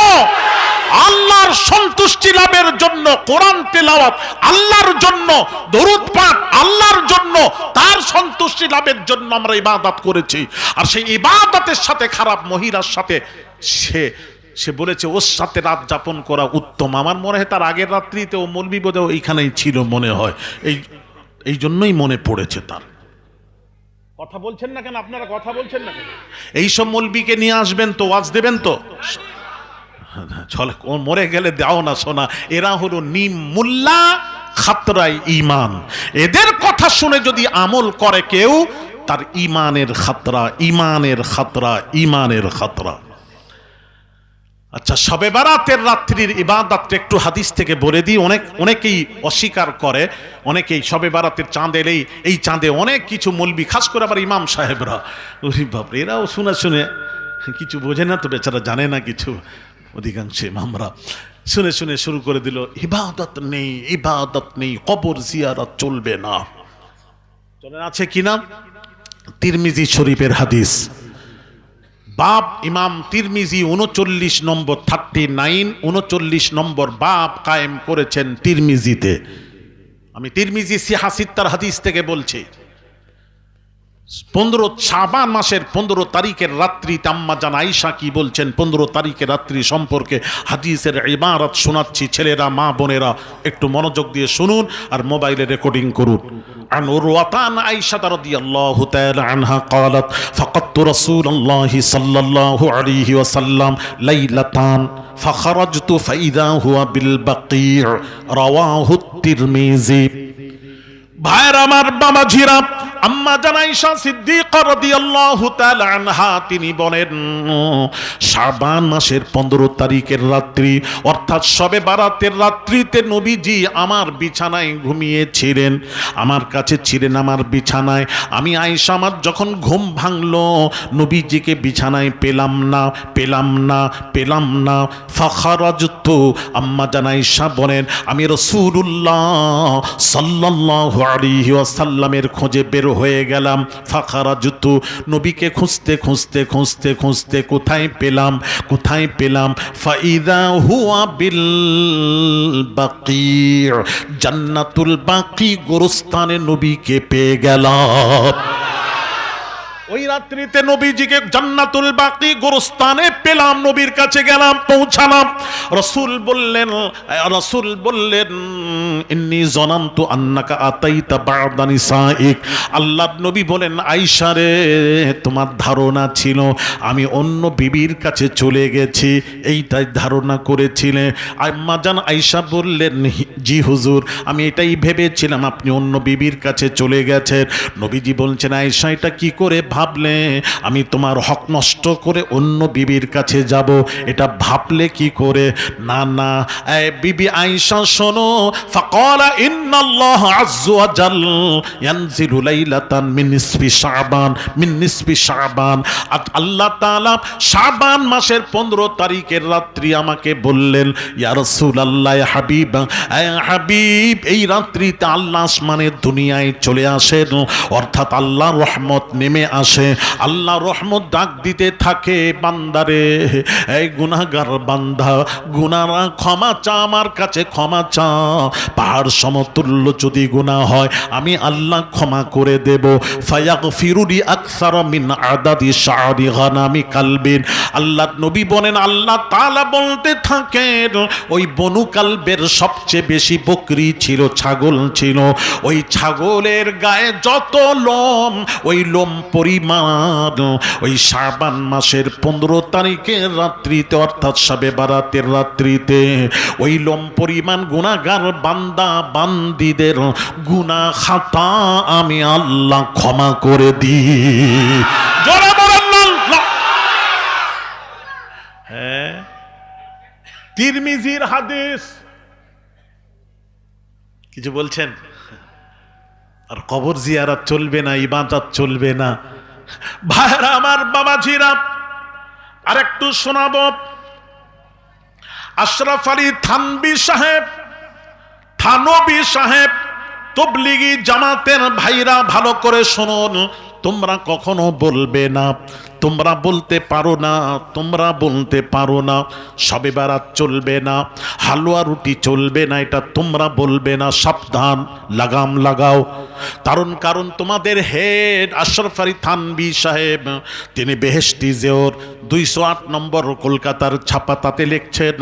আল্লাহর সন্তুষ্টি লাভের জন্য কোরআন তেলাওয়াত আল্লাহর জন্য, দরুদ পাঠ আল্লাহর জন্য, তার সন্তুষ্টি লাভের জন্য আমরা ইবাদত করেছি। আর সেই ইবাদতের সাথে খারাপ মহিলার সাথে সে বলেছে ওর সাথে রাত যাপন করা উত্তম। আমার মনে হয় তার আগের রাত্রিতে ও মৌলবি বোধহয় এইখানেই ছিল মনে হয়, এই জন্যই মনে পড়েছে তার। কথা বলছেন না কেন আপনারা? কথা বলছেন না কেন? এইসব মৌলবিকে নিয়ে আসবেন তো, ওয়াজ দেবেন তো, চলে মরে গেলে দাও না শোনা। এরা হলো নিমুল্লা খাতরাই ঈমান। এদের কথা শুনে যদি আমল করে কেউ, তার ঈমানের খাতরা, ঈমানের খাতরা, ঈমানের খাতরা। আচ্ছা, শবে বারাতের রাত্রির ইবাদতটা একটু হাদিস থেকে বলে দিই। অনেকেই অস্বীকার করে, অনেকেই শবে বারাতের চাঁদ এলেই এই চাঁদে অনেক কিছু মৌলবি, খাস করে আবার ইমাম সাহেবরা, বাপরে এরাও শুনে শুনে কিছু বোঝে না তো, বেচারা জানে না কিছু, অধিকাংশ ইমামরা শুনে শুনে শুরু করে দিল ইবাদত নেই, ইবাদত নেই, কবর জিয়ারত চলবে না। চলে আছে কিনা? তিরমিজি শরীফের হাদিস, বাব ইমাম তিরমিজি 39 নম্বর 39 39 নম্বর বাব কায়েম করেছেন তিরমিজিতে। আমি তিরমিজি সিহাসিত্তার হাদিস থেকে বলছি। 15 শাবান মাসের 15 তারিখের রাত্রি আম্মা জান আয়েশা কি বলছেন 15 তারিখের রাত্রি সম্পর্কে হাদিসের ইবারত শোনাচ্ছি। ছেলেরা, মা বোনেরা একটু মনোযোগ দিয়ে শুনুন আর মোবাইলে রেকর্ডিং করুন। عن عروة عن عائشة رضي الله تعالى عنها قالت فقدت رسول الله صلى الله عليه وسلم ليلة فخرجت فإذا هو بالبقيع رواه الترمذي। ভাইরা আমার, বাবাজিরা, আম্মা জান আয়েশা সিদ্দিকা রাদিয়াল্লাহু তাআলা আনহা তিনি বলেন শাবান মাসের 15 তারিখের রাত্রি অর্থাৎ শবে বারাতের রাত্রিতে নবীজি আমার বিছানায় ঘুমিয়েছিলেন, আমার কাছে ছিলেন আমার বিছানায়। আমি আয়েশা, আমার যখন ঘুম ভাঙলো নবীজিকে বিছানায় পেলাম না, পেলাম না, পেলাম না। ফাখারাজতু, আম্মা জান আয়েশা বলেন আমি রাসূলুল্লাহ সাল্লাল্লাহু আলাইহি ওয়াসাল্লামের খোঁজে বের হয়ে গেলাম। ফাখারাজতু, নবীকে খুঁজতে খুঁজতে খুঁজতে খুঁজতে কোথায় পেলাম, কোথায় পেলাম? ফাইদা হুয়া বিল বাকি, জান্নাতুল বাকি গোরস্থানে নবীকে পেয়ে গেলাম। ওই রাত্রিতে নবীজিকে জান্নাতুল বাকি গোরস্থানে পেলাম, নবীর কাছে গেলাম, পৌঁছালাম। রাসূল বললেন ইন্নী জানান্তু আন্নাকা আতাইতা বা'দা নিসাইক। আল্লাহর নবী বলেন আয়েশা রে, তোমার ধারণা ছিল আমি অন্য বিবির কাছে চলে গেছি, এইটাই ধারণা করেছিলে। আম্মা জান আয়েশা বললেন জি হুজুর, আমি এটাই ভেবেছিলাম আপনি অন্য বিবির কাছে চলে গেছেন। নবীজি বলছেন আয়েশা, এটা কি করে ভাবলে আমি তোমার হক নষ্ট করে অন্য বিবির কাছে যাব, এটা ভাবলে কি করে? না না বিবি আয়েশা শোনো। ফাকালা ইন্নাল্লাহ আযজা ওয়া জাল ইয়ানজিলু লাইলাতান মিন নিসফি শাবান, মিন নিসফি শাবান। আল্লাহ তাআলা শাবান মাসের 15 তারিখের রাত্রি আমাকে বললেন ইয়া রাসূলুল্লাহ, ইয়া হাবিব, হাবিব এই রাত্রিতে আল্লাহ আসমানের দুনিয়ায় চলে আসেন, অর্থাৎ আল্লাহ রহমত নেমে আসে। আল্লাহ রহমত ডাক দিতে থাকে বান্দারে, এই গুনাহগার বান্দা, গুনাহরা ক্ষমা চা, আমার কাছে ক্ষমা চা। পাহাড় সমতুল্য যদি গুনাহ হয় আমি আল্লাহ ক্ষমা করে দেব। ফায়াগফিরুলি আকসারা মিন আদাদি শাআরি গানামি কালবিন। আল্লাহ নবী বলেন আল্লাহ তাআলা বলতে থাকেন ওই বনু কালবের সবচেয়ে বেশি বকরি ছিল, ছাগল ছিল, ওই ছাগলের গায়ে যত লোম, ওই লোম পরিমাণ ওই শাবান মাসের 15 তারিখের রাত্রিতে অর্থাৎ শবে বারাতের রাত্রিতে ওই লোম পরিমাণ গুনাহগার বান্দা বান্দীদের গুনাহ খাতা আমি আল্লাহ ক্ষমা করে দিই। জোরে বলেন না। হ্যাঁ, তিরমিজির হাদিস। কিছু বলছেন? আর কবর জিয়ারত চলবে না, ইবাদত চলবে না। ভাইরা আমার, বাবাজিরা, আর একটু শোনাবো। আশরাফ আলী থানভী সাহেব, থানভী সাহেব, তবলিগি জামাতের ভাইরা ভালো করে শুনুন। তোমরা কখনো বলবে না, তোমরা বলতে পারো না, তোমরা বলতে পারো না শবে বারাত চলবে না, হালুয়া রুটি চলবে না, এটা তোমরা বলবে না। সাবধান, লাগাম লাগাও। কারণ তোমাদের হেড আশরাফ আলী থানভী সাহেব, তিনি বেহেশতি জিওর 208 নম্বর কলকাতার ছাপা, তাতে লিখছেন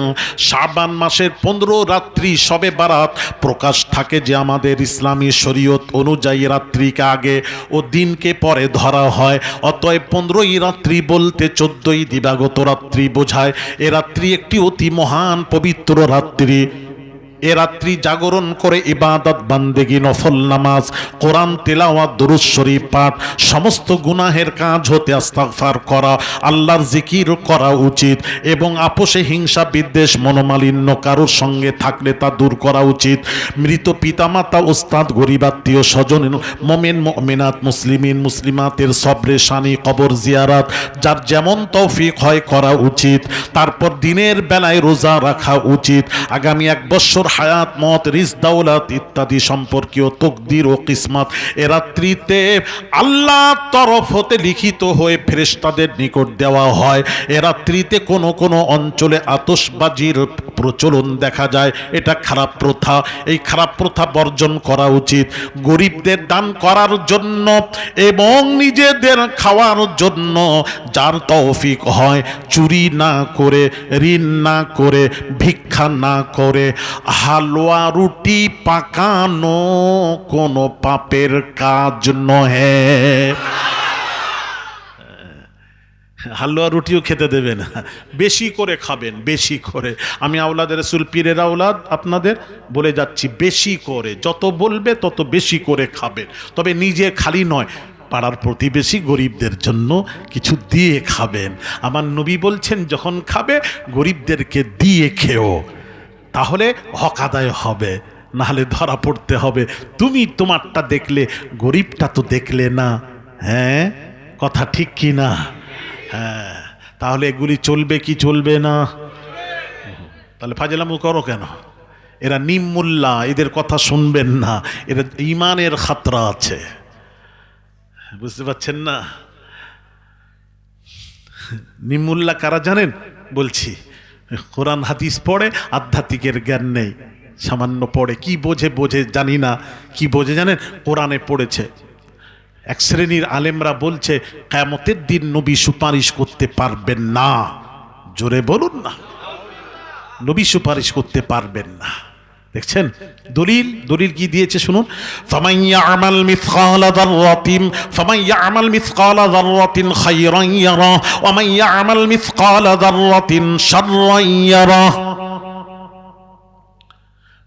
শাবান মাসের 15 রাত্রি শবে বারাত প্রকাশ থাকে যে আমাদের ইসলামী শরীয়ত অনুযায়ী রাত্রিকে আগে ও দিনকে পরে ধরা হয়। অতএব 15ই রাত্রি বলতে 14ই দিবাগত রাত্রি বোঝায়। এ রাত্রি একটি অতি মহান পবিত্র রাত্রি। এ রাত্রি জাগরণ করে ইবাদত বান্দেগি, নফল নামাজ, কোরআন তেলাওয়াত, দুরূদ শরীফ পাঠ, সমস্ত গুনাহের কাজ হতে ইস্তিগফার করা, আল্লাহর জিকির করা উচিত এবং আপোষে হিংসা বিদ্বেষ মনোমালিন্য কারোর সঙ্গে থাকলে তা দূর করা উচিত। মৃত পিতামাতা, ওস্তাদ, গরিব আত্মীয় স্বজন, মোমেন মুমিনাত, মুসলিমিন মুসলিমাতের সবরে শানি, কবর জিয়ারাত যার যেমন তৌফিক হয় করা উচিত। তারপর দিনের বেলায় রোজা রাখা উচিত। আগামী 1 বছর হায়াত, মত, রিজক, দৌলত ইত্যাদি সম্পর্কীয় তকদির ও কিসমত এ রাত্রিতে আল্লাহর তরফ হতে লিখিত হয়ে ফেরেশতাদের নিকট দেওয়া হয়। এ রাত্রিতে কোনো কোনো অঞ্চলে আতশবাজির প্রচলন দেখা যায়, এটা খারাপ প্রথা। এই খারাপ প্রথা বর্জন করা উচিত। গরিবদের দান করার জন্য এবং নিজেদের খাওয়ার জন্য যার তৌফিক হয়, চুরি না করে, ঋণ না করে, ভিক্ষা না করে হালুয়া রুটি পাকানো কোনো পাপের কাজ নহে। হালুয়া রুটিও খেতে দেবে না, বেশি করে খাবেন, বেশি করে। আমি আওলাদের রাসূল পীরের আওলাদ আপনাদের বলে যাচ্ছি, বেশি করে, যত বলবে তত বেশি করে খাবেন। তবে নিজে খালি নয়, পাড়ার প্রতিবেশী গরিবদের জন্য কিছু দিয়ে খাবেন। আমার নবী বলছেন যখন খাবে গরিবদেরকে দিয়ে খেও, তাহলে হক আদায় হবে, নাহলে ধরা পড়তে হবে। তুমি তোমারটা দেখলে, গরিবটা তো দেখলে না। হ্যাঁ, কথা ঠিক কি না? হ্যাঁ, তাহলে এগুলি চলবে কি চলবে না? তাহলে ফাজলামু করো কেন? এরা নিমুল্লা, এদের কথা শুনবেন না, এরা ইমানের খাতরা আছে, বুঝতে পারছেন না? নিমুল্লা কারা জানেন? বলছি, কোরআন হাদিস পড়ে, আধ্যাত্মিকের জ্ঞান নেই, সামান্য পড়ে, কি বোঝে বোঝে জানি না, কি বোঝে জানেন? কোরআনে পড়েছে। এক শ্রেণীর আলেমরা বলছে কিয়ামতের দিন নবী সুপারিশ করতে পারবেন না। জোরে বলুন না, নবী সুপারিশ করতে পারবেন না। দেখছেন দলিল কি দিয়েছে শুনুন। ফামান ইয়ামাল মিসকালা যাররাতিন খায়রান ইয়ারা ওয়া মান ইয়ামাল মিসকালা যাররাতিন শাররান ইয়ারা।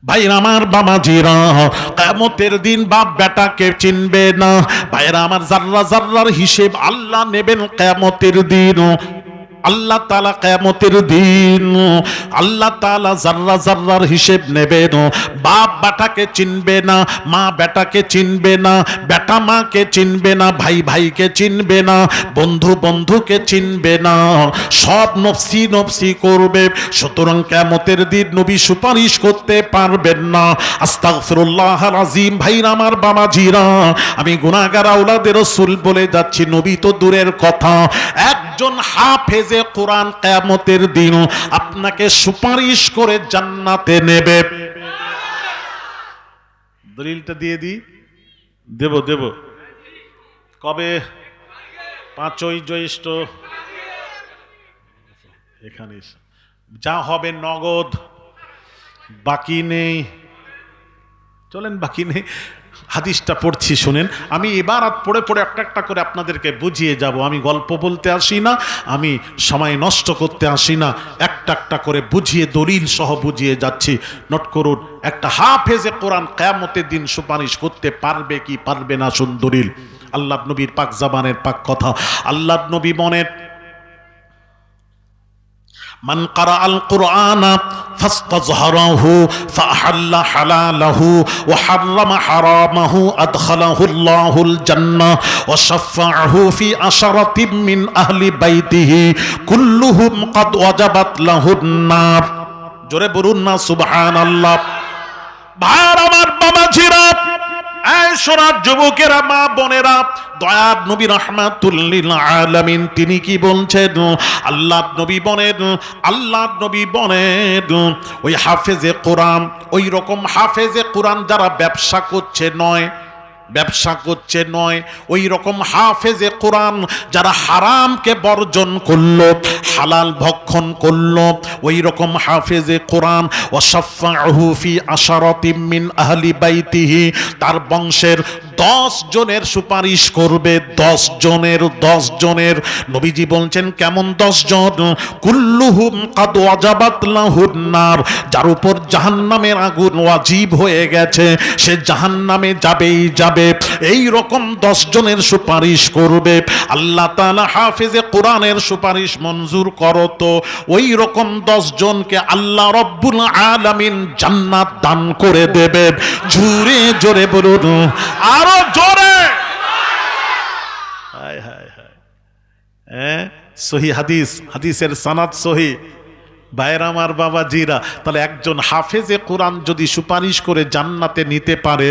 ভাইরা আমার, বাবাজিরা, কিয়ামতের দিন বাপ বেটাকে চিনবে না। ভাইরা আমার, যাররা যাররার হিসেব আল্লাহ নেবেন কিয়ামতের দিন। আল্লাহ তাআলা কিয়ামতের দিন আল্লাহ তাআলা যাররা যাররার হিসেব নেবেন। বাপ বেটাকে চিনবে না, মা বেটাকে চিনবে না, বেটা মাকে চিনবে না, ভাই ভাইকে চিনবে না, বন্ধু বন্ধুকে চিনবে না, সব নফসি নফসি করবে। সুতরাং কিয়ামতের দিন নবী সুপারিশ করতে পারবেন না। আস্তাগফিরুল্লাহল আযীম। ভাইরা আমার, বাবাজিরা, আমি গুনাহগার আওলাদের রাসূল বলে যাচ্ছি, নবী তো দূরের কথা, একজন হাফেজে কোরআন কিয়ামতের দিন আপনাকে সুপারিশ করে জান্নাতে নেবে। দলিলটা দিয়ে দিই, দেব কবে? 5ই জ্যৈষ্ঠ। এখানে যা হবে নগদ, বাকি নেই। চলেন, বাকি নেই। হাদিসটা পড়ছি শুনেন। আমি ইবারত পড়ে পড়ে একটা একটা করে আপনাদেরকে বুঝিয়ে যাব। আমি গল্প বলতে আসি না, আমি সময় নষ্ট করতে আসি না, একটা একটা করে বুঝিয়ে, দলিল সহ বুঝিয়ে যাচ্ছি। নোট করুন। একটা হাফেজে কোরআন কিয়ামতের দিন সুপারিশ করতে পারবে কি পারবে না? শুন দলিল, আল্লাহ নবীর পাক জবানের পাক কথা। আল্লাহ নবী বলেন, মান ক্বারাআল কুরআনা ফাস্তাযহারাহু ফাআহাল্লা হালালাহু ওয়া হাররামা হারামাহু আদখালাহুল্লাহুল জান্নাহ ওয়া শাফাআহু ফি আশরাতিন মিন আহলি বাইতিহি কুল্লুহুম ক্বাদ ওয়াজাবাত লাহুন নার। জোরে বলুন না সুবহানাল্লাহ। ভাইরা আমার, বাবাজিরা, এই সোনার যুবকেরা, মা বোনেরা, দয়ার নবী রাহমাতুল লিল আলামিন তিনি কি বলছেন? আল্লাহর নবী বলেন ওই হাফেজে কোরআন, ওই রকম হাফেজে কোরআন যারা ব্যবসা করছে নয়, ওই রকম হাফেজে কোরআন যারা হারামকে বর্জন করলো, হালাল ভক্ষণ করলো, ওই রকম হাফেজে কোরআন ওয়াসাফাহু ফি আশারাতিম মিন আহলি বাইতিহি, তার বংশের 10 জনের সুপারিশ করবে। 10 জনের নবীজি বলছেন কেমন 10 জন? কুল্লুহুম কাদ ওয়াজাবাত লাহুন নার, যার উপর জাহান্নামের আগুন ওয়াজিব হয়ে গেছে, সে জাহান্নামে যাবে। এই রকম 10 জনের সুপারিশ করবে। আল্লাহ তাআলা হাফেজে কোরআনের সুপারিশ মঞ্জুর করো তো ওই রকম 10 জনকে আল্লাহ রব্বুল আলামিন জান্নাত দান করে দেবে। জোরে বলুন, আরো জোরে। হায় হায় হায়, সহি হাদিসের সনদ সহি। ভাইয়ের আমার, বাবা জিরা, তাহলে একজন হাফেজে কোরআন যদি সুপারিশ করে জান্নাতে নিতে পারে,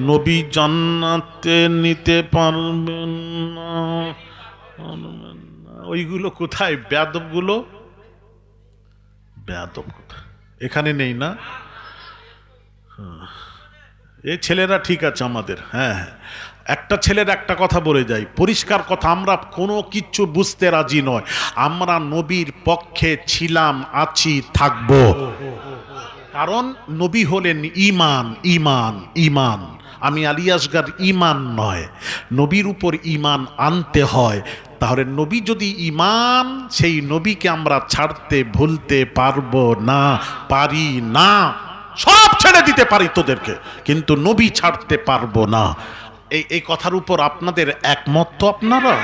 নবী জান্নাতে নিতে পারবেন না? ওইগুলো কোথায়? বেয়াদব কোথায়? এখানে নেই না? এই ছেলেরা ঠিক আছে আমাদের। হ্যাঁ, একটা ছেলের একটা কথা বলে যাই, পরিষ্কার কথা, আমরা কোনো কিচ্ছু বুঝতে রাজি নয়। আমরা নবীর পক্ষে ছিলাম, আছি, থাকব। কারণ নবী হলেন ঈমান। আমি আলী আসগার ঈমান নয়, নবীর উপর ঈমান আনতে হয়। তাহলে নবী যদি ঈমান, সেই নবীকে আমরা ছাড়তে ভুলতে পারবো না, পারি না। সব ছেড়ে দিতে পারি তোদেরকে, কিন্তু নবী ছাড়তে পারবো না। এই কথার উপর আপনাদের একমত তো? আপনারা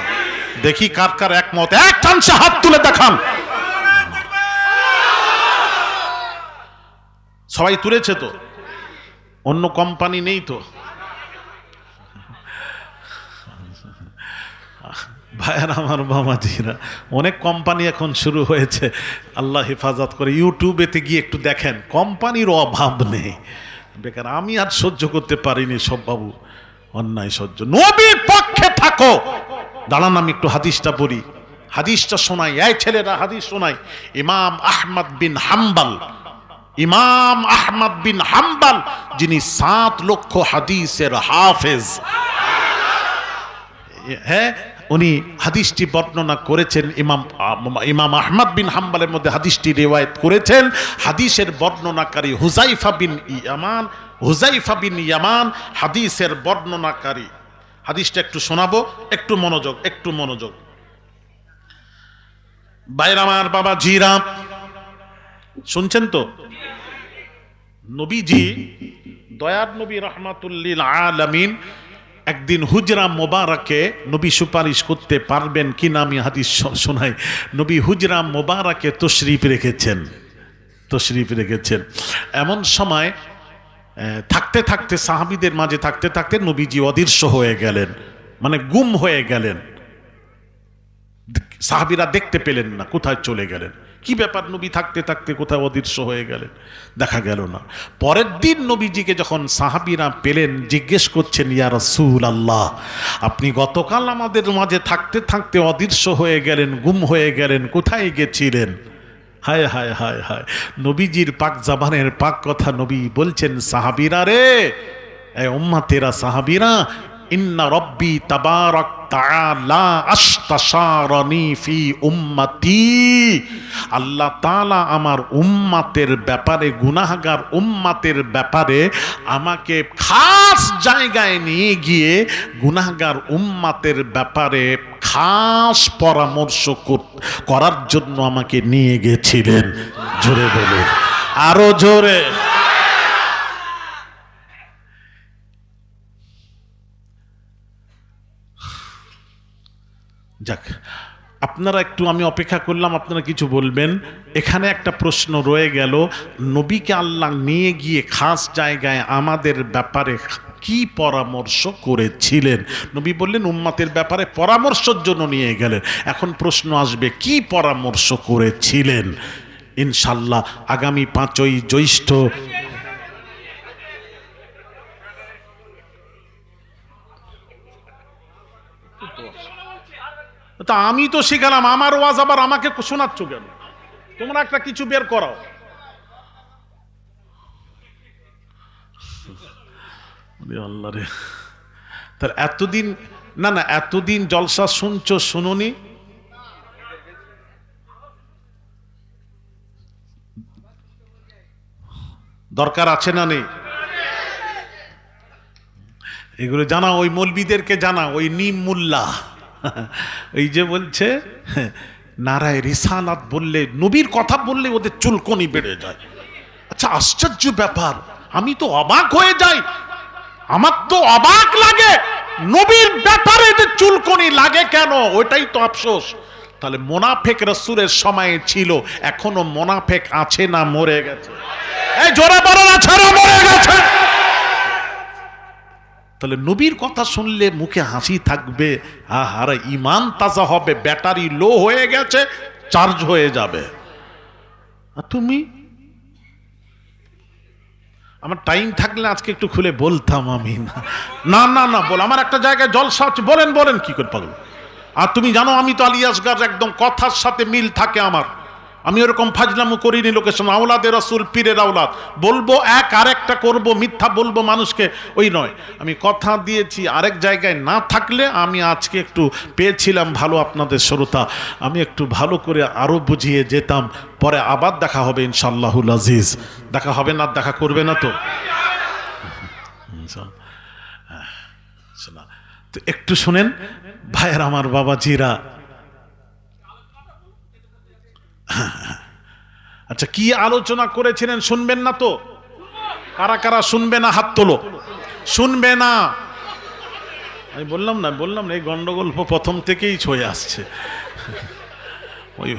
দেখি কার কার একমত, এক চান্সে হাত তুলে দেখান। সবাই তুলেছে তো? অন্য কোম্পানি নেই তো? ভাইয়ের আমার, বাবাজিরা, অনেক কোম্পানি এখন শুরু হয়েছে, আল্লাহ হেফাজত করে। ইউটিউবেতে গিয়ে একটু দেখেন, কোম্পানির অভাব নেই। বেকার আমি আর সহ্য করতে পারিনি সব বাবু, অন্যায় সহ্য। নবীর পক্ষে থাকো। দাঁড়ান আমি একটু হাদিসটা বলি, হাদিসটা শোনাই। এই ছেলেরা হাদিস শোনাই। ইমাম আহমদ বিন হাম্বল যিনি 7 লক্ষ হাদিসের হাফেজ, হ্যাঁ, উনি হাদিসটি বর্ণনা করেছেন। ইমাম আহমদ বিন হাম্বলের মধ্যে হাদিসটি রিওয়ায়াত করেছেন। হাদিসের বর্ণনাকারী হুযায়ফা বিন ইয়ামান হাদিসের বর্ণনাকারী। হাদিসটা একটু শোনাবো, একটু মনোযোগ। ভাইরা আমার, বাবা জিরা, শুনছেন তো? নবীজি, দয়ার নবী রাহমাতুল লিল আলামিন, একদিন হুজরা মোবারকে নবী সুপারিশ করতে পারবেন কিনা আমি হাদিস শোনাই। নবী হুজরা মোবারকে তশরিফ রেখেছেন। এমন সময় থাকতে থাকতে, সাহাবীদের মাঝে থাকতে থাকতে নবীজি অদৃশ্য হয়ে গেলেন, মানে গুম হয়ে গেলেন। সাহাবীরা দেখতে পেলেন না, কোথায় চলে গেলেন। কি ব্যাপার, নবী থাকতে থাকতে কোথায় অদৃশ্য হয়ে গেলেন, দেখা গেল না। পরের দিন নবীজিকে যখন সাহাবীরা পেলেন, জিজ্ঞেস করছেন, ইয়া রাসূলুল্লাহ, আপনি গতকাল আমাদের মাঝে থাকতে থাকতে অদৃশ্য হয়ে গেলেন, গুম হয়ে গেলেন, কোথায় গেছিলেন? হায় হায় হায় হায়, নবীজির পাক জাবানের পাক কথা নবী বলছেন, সাহাবীরা রে, এই উম্মতেরা, সাহাবীরা, ইন্না রব্বি তাবারাক তাআলা আশতাশারানি ফি উম্মতি, আল্লাহ তাআলা আমার উম্মতের ব্যাপারে, গুনাহগার উম্মতের ব্যাপারে আমাকে খাস জায়গায় নিয়ে গিয়ে গুনাহগার উম্মতের ব্যাপারে খাস পরামর্শ করার জন্য আমাকে নিয়ে গেছিলেন। জোরে বলুন, আরো জোরে। যাক, আপনারা একটু, আমি অপেক্ষা করলাম আপনারা কিছু বলবেন। এখানে একটা প্রশ্ন রয়ে গেল, নবীকে আল্লাহ নিয়ে গিয়ে খাস জায়গায় আমাদের ব্যাপারে কি পরামর্শ করেছিলেন? নবী বললেন উম্মতের ব্যাপারে পরামর্শের জন্য নিয়ে গেলেন। এখন প্রশ্ন আসবে, কি পরামর্শ করেছিলেন? ইনশাল্লাহ আগামী 5ই জ্যৈষ্ঠ তা আমি তো শিখালাম, আমার ওয়াজ আবার আমাকে শোনাচ্ছ কেন? তোমরা একটা কিছু বের করো। আল্লাহ রে, তার এতদিন না না এতদিন জলসা শুনছো, শুনুনি? দরকার আছে না নেই? এগুলো জানা, ওই মৌলবীদেরকে জানা, ওই নিম মুল্লা এই যে বলছে নারায়ে রিসালাত বললে, নবীর কথা বললে ওদের চুলকনি বেড়ে যায়। আচ্ছা, আশ্চর্য ব্যাপার, আমি তো অবাক হয়ে যাই, আমার তো অবাক লাগে নবীর ব্যাপারে এদের চুলকনি লাগে কেন? ওইটাই তো আফসোস। তাহলে মোনাফেক রাসূলের সময়ে ছিল, এখনো মোনাফেক আছে না মরে গেছে? এই জোরে বলো না, ছাড়া মরে গেছে। তাহলে নবীর কথা শুনলে মুখে হাসি থাকবে, আর ইমান তাজা হবে, ব্যাটারি লো হয়ে গেছে, চার্জ হয়ে যাবে। আর তুমি, আমার টাইম থাকলে আজকে একটু খুলে বলতাম আমি, না না না বল, আমার একটা জায়গায় জলসা আছে, বলেন বলেন, কি করে পাগল। আর তুমি জানো আমি তো আলিয়াসগার, একদম কথার সাথে মিল থাকে আমার, আমি ওরকম ফাজলামো করিনি লোকেশন, আওলাদে রাসূল, পীরের আওলাদ, বলবো এক আরেকটা করব, মিথ্যা বলবো মানুষকে, ওই নয়। আমি কথা দিয়েছি, আরেক জায়গায় না থাকলে আমি আজকে একটু পেয়েছিলাম ভালো আপনাদের শ্রোতা, আমি একটু ভালো করে আরো বুঝিয়ে যেতাম। পরে আবার দেখা হবে ইনশাআল্লাহুল আজিজ। দেখা হবে না, দেখা করবে না তো? তো একটু শুনেন ভাইয়ের আমার, বাবাজিরা। আচ্ছা, কি আলোচনা করেছিলেন শুনবেন না তো? কারা কারা শুনবে না হাত তোলো। শুনবে না? আমি বললাম না এই গন্ডগোল প্রথম থেকেই ছয়ে আসছে। ওই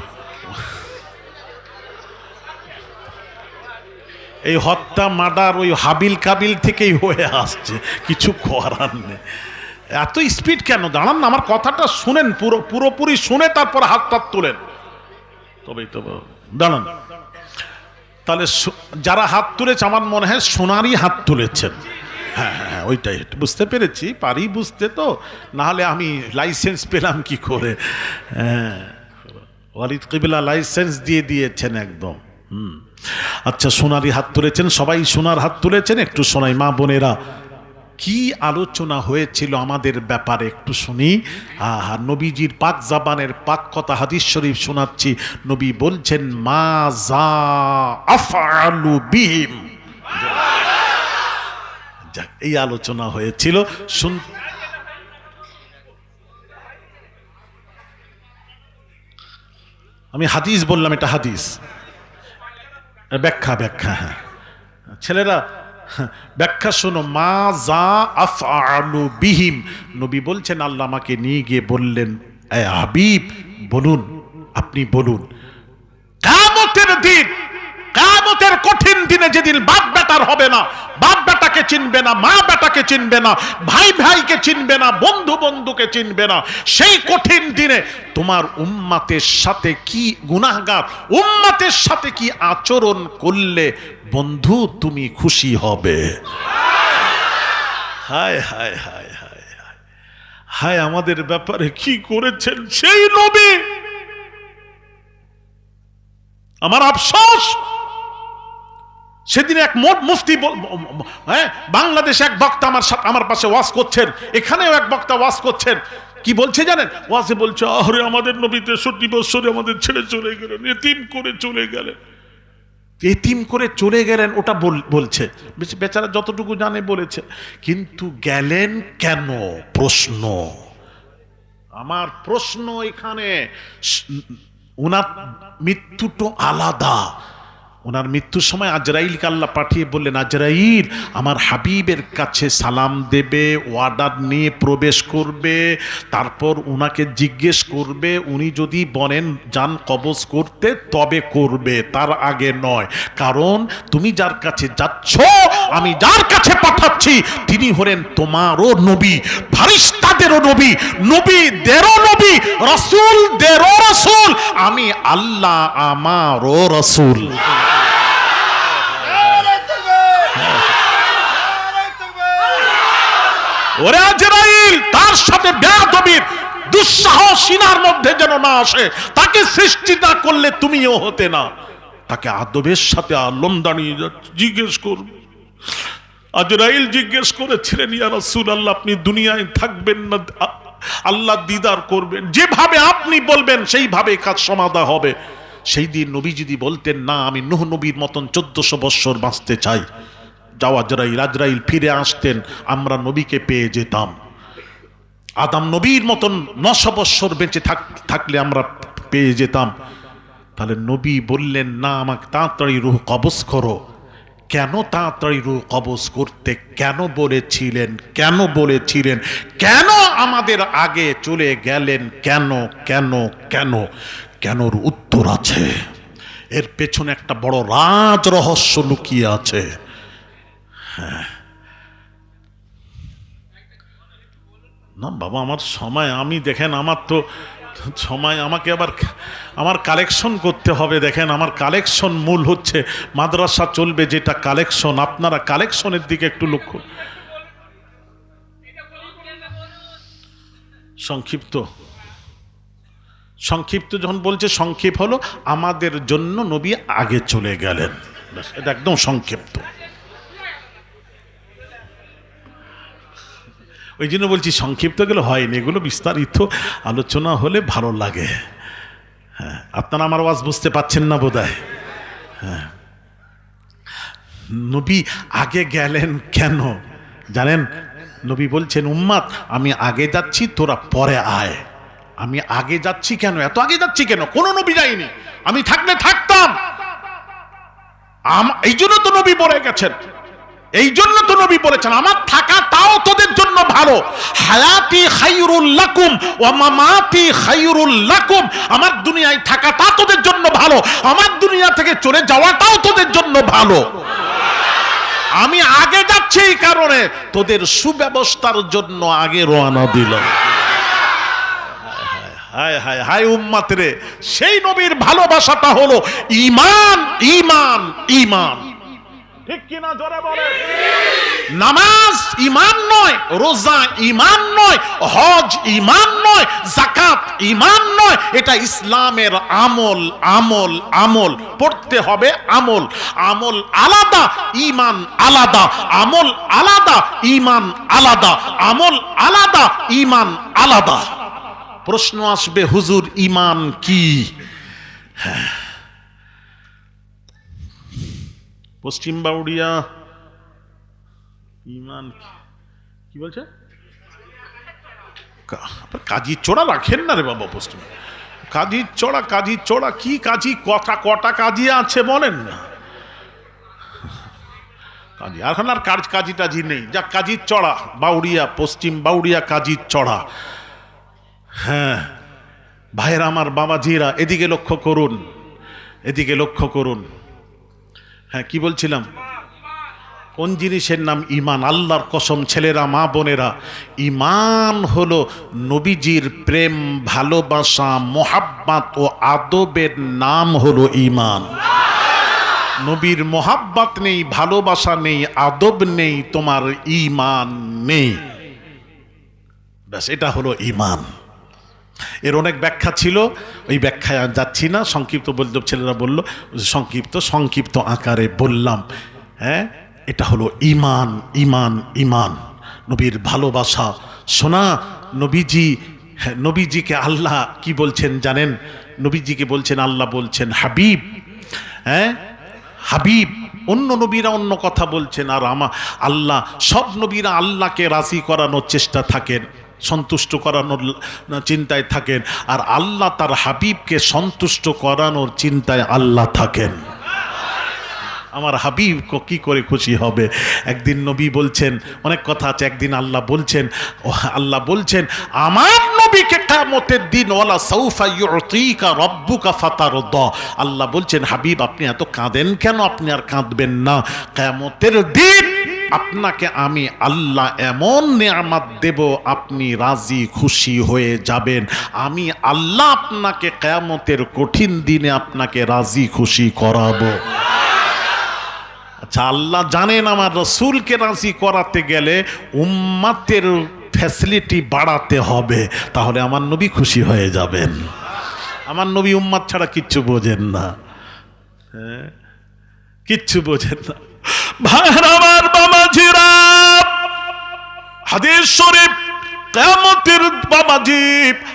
এই হত্যা মার্ডার ওই হাবিল কাবিল থেকেই হয়ে আসছে, কিছু করার নেই। এত স্পিড কেন? দাঁড়ান না, আমার কথাটা শুনেন, পুরোপুরি শুনে তারপর হাতটা তোলেন, তবেই তো। দাঁড়ান, তাহলে যারা হাত তুলেছে আমার মনে হয় সোনারই হাত তুলেছেন। হ্যাঁ হ্যাঁ, ওইটাই বুঝতে পেরেছি, পারি বুঝতে, তো না হলে আমি লাইসেন্স পেলাম কি করে? হ্যাঁ, ওয়ালিদ কিবলা লাইসেন্স দিয়ে দিয়েছেন একদম। আচ্ছা, সোনারই হাত তুলেছেন, সবাই সোনার হাত তুলেছেন, একটু শোনাই মা বোনেরা, কি আলোচনা হয়েছিল আমাদের ব্যাপারে একটু শুনি। নবীজির পাক জাবানের পাক কথা হাদিস শরীফ শোনাচ্ছি। নবী বলছেন, মা যা আফআলু বিহিম, এই আলোচনা হয়েছিল। আমি হাদিস বললাম, এটা হাদিস, ব্যাখ্যা। হ্যাঁ ছেলেরা, ব্যাখ্যা শোনো। মা যা আফআলু বিহিম, নবী বলছেন, আল্লাহ আমাকে নিয়ে গিয়ে বললেন, এ হাবিব বলুন, আপনি বলুন, কিয়ামতের দিন, কিয়ামতের কঠিন দিনে, যেদিন বাপ বেটার হবে না, বাপ বেটাকে চিনবে না, মা বেটাকে চিনবে না, ভাই ভাইকে চিনবে না, বন্ধু বন্ধুকে চিনবে না, সেই কঠিন দিনে তোমার উম্মতের সাথে কি গুনাহগার উম্মতের সাথে কি আচরণ করলে বন্ধু তুমি খুশি হবে? হায় হায় হায় হায় হায়, আমাদের ব্যাপারে কি করেছেন সেই নবী। আমার আফসোস, সেদিন এক মুফতি, হ্যাঁ, বাংলাদেশে এক বক্তা আমার পাশে ওয়াজ করছেন, এখানেও এক বক্তা ওয়াজ করছেন। কি বলছে জানেন? ওয়াজে বলছে, আরে আমাদের নবী 63 বছরে আমাদের ছেড়ে চলে গেলেন, এতিম করে চলে গেলেন, এতিম করে চলে গেলেন, ওটা বলছে। বেচারা যতটুকু জানে বলেছে, কিন্তু গেলেন কেন? প্রশ্ন, আমার প্রশ্ন এখানে। ওনার মৃত্যু তো আলাদা। ওনার মৃত্যুর সময় আজরাইলকে আল্লাহ পাঠিয়ে বললেন, আজরাইল আমার হাবিবের কাছে সালাম দেবে, ওয়ার্ডার নিয়ে প্রবেশ করবে, তারপর উনাকে জিজ্ঞেস করবে, উনি যদি বলেন যান কবজ করতে তবে করবে, তার আগে নয়। কারণ তুমি যার কাছে যাচ্ছ, আমি যার কাছে পাঠাচ্ছি তিনি হলেন তোমারও নবী, ফারিস্তাদেরও নবী, নবীদেরও নবী, রাসূলদেরও রাসূল, আমি আল্লাহ আমারও রাসূল। ওরে আজরাইল, তার সাথে বেয়াদবির দুঃসাহস সিনার মধ্যে যেন না আসে। তাকে সৃষ্টি না করলে তুমিও হতে না। তাকে আদবের সাথে আলম দাঁড়িয়ে জিজ্ঞেস করবে। আজরাইল জিজ্ঞেস করেছিলেন, ইয়া রাসূলুল্লাহ, আপনি দুনিয়ায় থাকবেন না, আল্লাহ দিদার করবেন, যেভাবে আপনি বলবেন সেইভাবে কাজ সমাধা হবে। সেই দিন নবী যদি বলতেন, না আমি নূহ নবীর মতন 1400 বৎসর বাঁচতে চাই, যাও আজরাইল ফিরে আসতেন, আমরা নবীকে পেয়ে যেতাম। আদম নবীর মতন 900 বৎসর বেঁচে থাকলে আমরা পেয়ে যেতাম। তাহলে নবী বললেন, না, আমাকে তাড়াতাড়ি রূহ কবজ করো। কেন তাড়াতাড়ি রূহ কবজ করতে কেন বলেছিলেন? কেন আমাদের আগে চলে গেলেন? কেনর উত্তর আছে। এর পেছনে একটা বড় রাজ রহস্য লুকিয়ে আছে। হ্যাঁ, না বাবা, আমার সময়, আমি দেখেন আমার তো সময়, আমাকে আবার আমার কালেকশন করতে হবে। দেখেন আমার কালেকশন মূল হচ্ছে মাদ্রাসা চলবে যেটা কালেকশন, আপনারা কালেকশনের দিকে একটু লক্ষ্য। সংক্ষিপ্ত যখন বলছে, সংক্ষেপ হলো আমাদের জন্য নবী আগে চলে গেলেন, এটা একদম সংক্ষিপ্ত। ওই জন্য বলছি সংক্ষিপ্ত গেলে হয়নি, এগুলো বিস্তারিত আলোচনা হলে ভালো লাগে। হ্যাঁ, আপনারা আমার আওয়াজ বুঝতে পাচ্ছেন না বোধহয়। হ্যাঁ, নবী আগে গেলেন কেন জানেন? নবী বলছেন, উম্মাত আমি আগে যাচ্ছি, তোরা পরে আয়। আমি আগে যাচ্ছি কেন, এত আগে যাচ্ছি কেন? কোনো নবী যায়নি, আমি থাকলে থাকতাম। এই জন্য তো নবী বলে গেছেন, এই জন্য তো নবী বলেছেন আমার থাকা তাও তোদের জন্য ভালো। হায়াতি খায়রুল লাকুম ওয়া মামাতি খায়রুল লাকুম, আমার দুনিয়ায় থাকাটা তোদের জন্য ভালো, আমার দুনিয়া থেকে চলে যাওয়াটাও তোদের জন্য ভালো। আমি আগে যাচ্ছি এই কারণে তোদের সুব্যবস্থার জন্য আগে রওনা দিলাম। হায় হায় হায় উম্মত রে, সেই নবীর ভালোবাসাটা হলো ঈমান, ঈমান, ঈমান। ঠিক কিনা জোরে বলেন? নামাজ ঈমান নয়, রোজা ঈমান নয়, হজ ঈমান নয়, যাকাত ঈমান নয়, এটা ইসলামের আমল। আমল আমল পড়তে হবে, আমল। আমল আলাদা, ঈমান আলাদা। আমল আলাদা, ঈমান আলাদা। আমল আলাদা, ঈমান আলাদা। প্রশ্ন আসবে, হুজুর ঈমান কি? পশ্চিম বাউড়িয়া ঈমান কি বলছে? কাজী চোড়া রাখেন না রে বাবা, পশ্চিম কাজী চোড়া কি কাজী? কটা কাজী আছে বলেন না? কাজী এখন আর কাজী টাজি নেই, যা কাজী চড়া বাউড়িয়া, পশ্চিম বাউড়িয়া কাজী চড়া। হ্যাঁ ভাইয়েরা আমার, বাবাজিরা এদিকে লক্ষ্য করুন, এদিকে লক্ষ্য করুন। হ্যাঁ, কি বলছিলাম? কোন জিনিসের নাম ঈমান? আল্লাহর কসম ছেলেরা, মা বোনেরা, ঈমান হলো নবীজির প্রেম, ভালোবাসা, মোহাব্বত ও আদবের নাম হলো ঈমান। নবীর মোহাব্বত নেই, ভালোবাসা নেই, আদব নেই, তোমার ঈমান নেই। ব্যাস, এটা হলো ঈমান। এর অনেক ব্যাখ্যা ছিল, ওই ব্যাখ্যায় যাচ্ছি না। সংক্ষিপ্ত বলতে ছেলেরা বলল, সংক্ষিপ্ত আকারে বললাম। হ্যাঁ, এটা হলো ঈমান, ঈমান, ঈমান, নবীর ভালোবাসা। শোনা, নবীজিকে আল্লাহ কি বলছেন জানেন? নবীজিকে বলছেন, আল্লাহ বলছেন হাবিব। হ্যাঁ, হাবিব। অন্য নবীরা অন্য কথা বলছেন, আর আল্লাহ, সব নবীরা আল্লাহকে রাজি করানোর চেষ্টা থাকেন, সন্তুষ্ট করানোর চিন্তায় থাকেন, আর আল্লাহ তার হাবিবকে সন্তুষ্ট করানোর চিন্তায় আল্লাহ থাকেন। আমার হাবিব কি করে খুশি হবে? একদিন নবী বলছেন, অনেক কথা আছে, একদিন আল্লাহ বলছেন আমার নবীকে কিয়ামতের দিন ওয়ালা সাউফা ইউতিকা রাব্বুকা ফাতারদা। আল্লাহ বলছেন, হাবিব আপনি এত কাঁদেন কেন? আপনি আর কাঁদবেন না, কিয়ামতের দিন আপনাকে আমি আল্লাহ এমন নেয়ামত দেব, আপনি রাজি খুশি হয়ে যাবেন। আমি আল্লাহ আপনাকে কিয়ামতের কঠিন দিনে আপনাকে রাজি খুশি করাবো। আচ্ছা, আল্লাহ জানেন আমার রাসূলকে রাজি করাতে গেলে উম্মতের ফ্যাসিলিটি বাড়াতে হবে, তাহলে আমার নবী খুশি হয়ে যাবেন। আমার নবী উম্মাত ছাড়া কিচ্ছু বোঝেন না, কিচ্ছু বোঝেন না। ভাইরা আমার, বাবাজিরা, হাদিস শরীফ, কিয়ামতের বাবাজি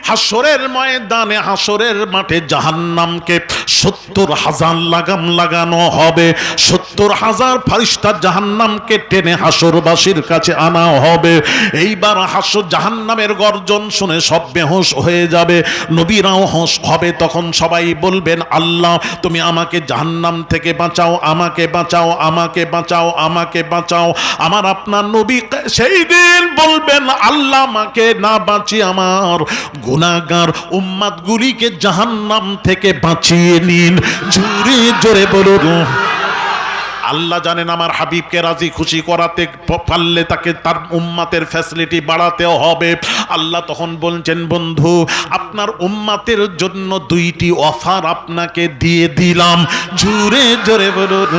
হাসরের ময়দানে, হাসরের মাঠে জাহান্নামকে 70,000 লাগাম লাগানো হবে। 70,000 ফেরেশতা জাহান্নামকে টেনে হাসরবাসীর কাছে আনা হবে। এইবার হাসর জাহান্নামের গর্জন শুনে সব বেহুশ হয়ে যাবে, নবীরাও হোশ হবে। তখন সবাই বলবেন, আল্লাহ তুমি আমাকে জাহান্নাম থেকে বাঁচাও, আমাকে বাঁচাও, আমাকে বাঁচাও, আমাকে বাঁচাও। আমার আপনার নবী সেই দিন বলবেন, আল্লাহ আমাকে না বাঁচিয়ে আমার গুনাহগার উম্মতগুলিকে জাহান্নাম থেকে বাঁচিয়ে নিন। জোরে জোরে বলুন। আল্লাহ জানেন আমার হাবিবকে রাজি খুশি করাতে পারলে তাকে তার উম্মাতের ফ্যাসিলিটি বাড়াতে হবে। আল্লাহ তখন বলছেন, বন্ধু আপনার উম্মাতের জন্য 2টি অফার আপনাকে দিয়ে দিলাম। জোরে জোরে বলুন।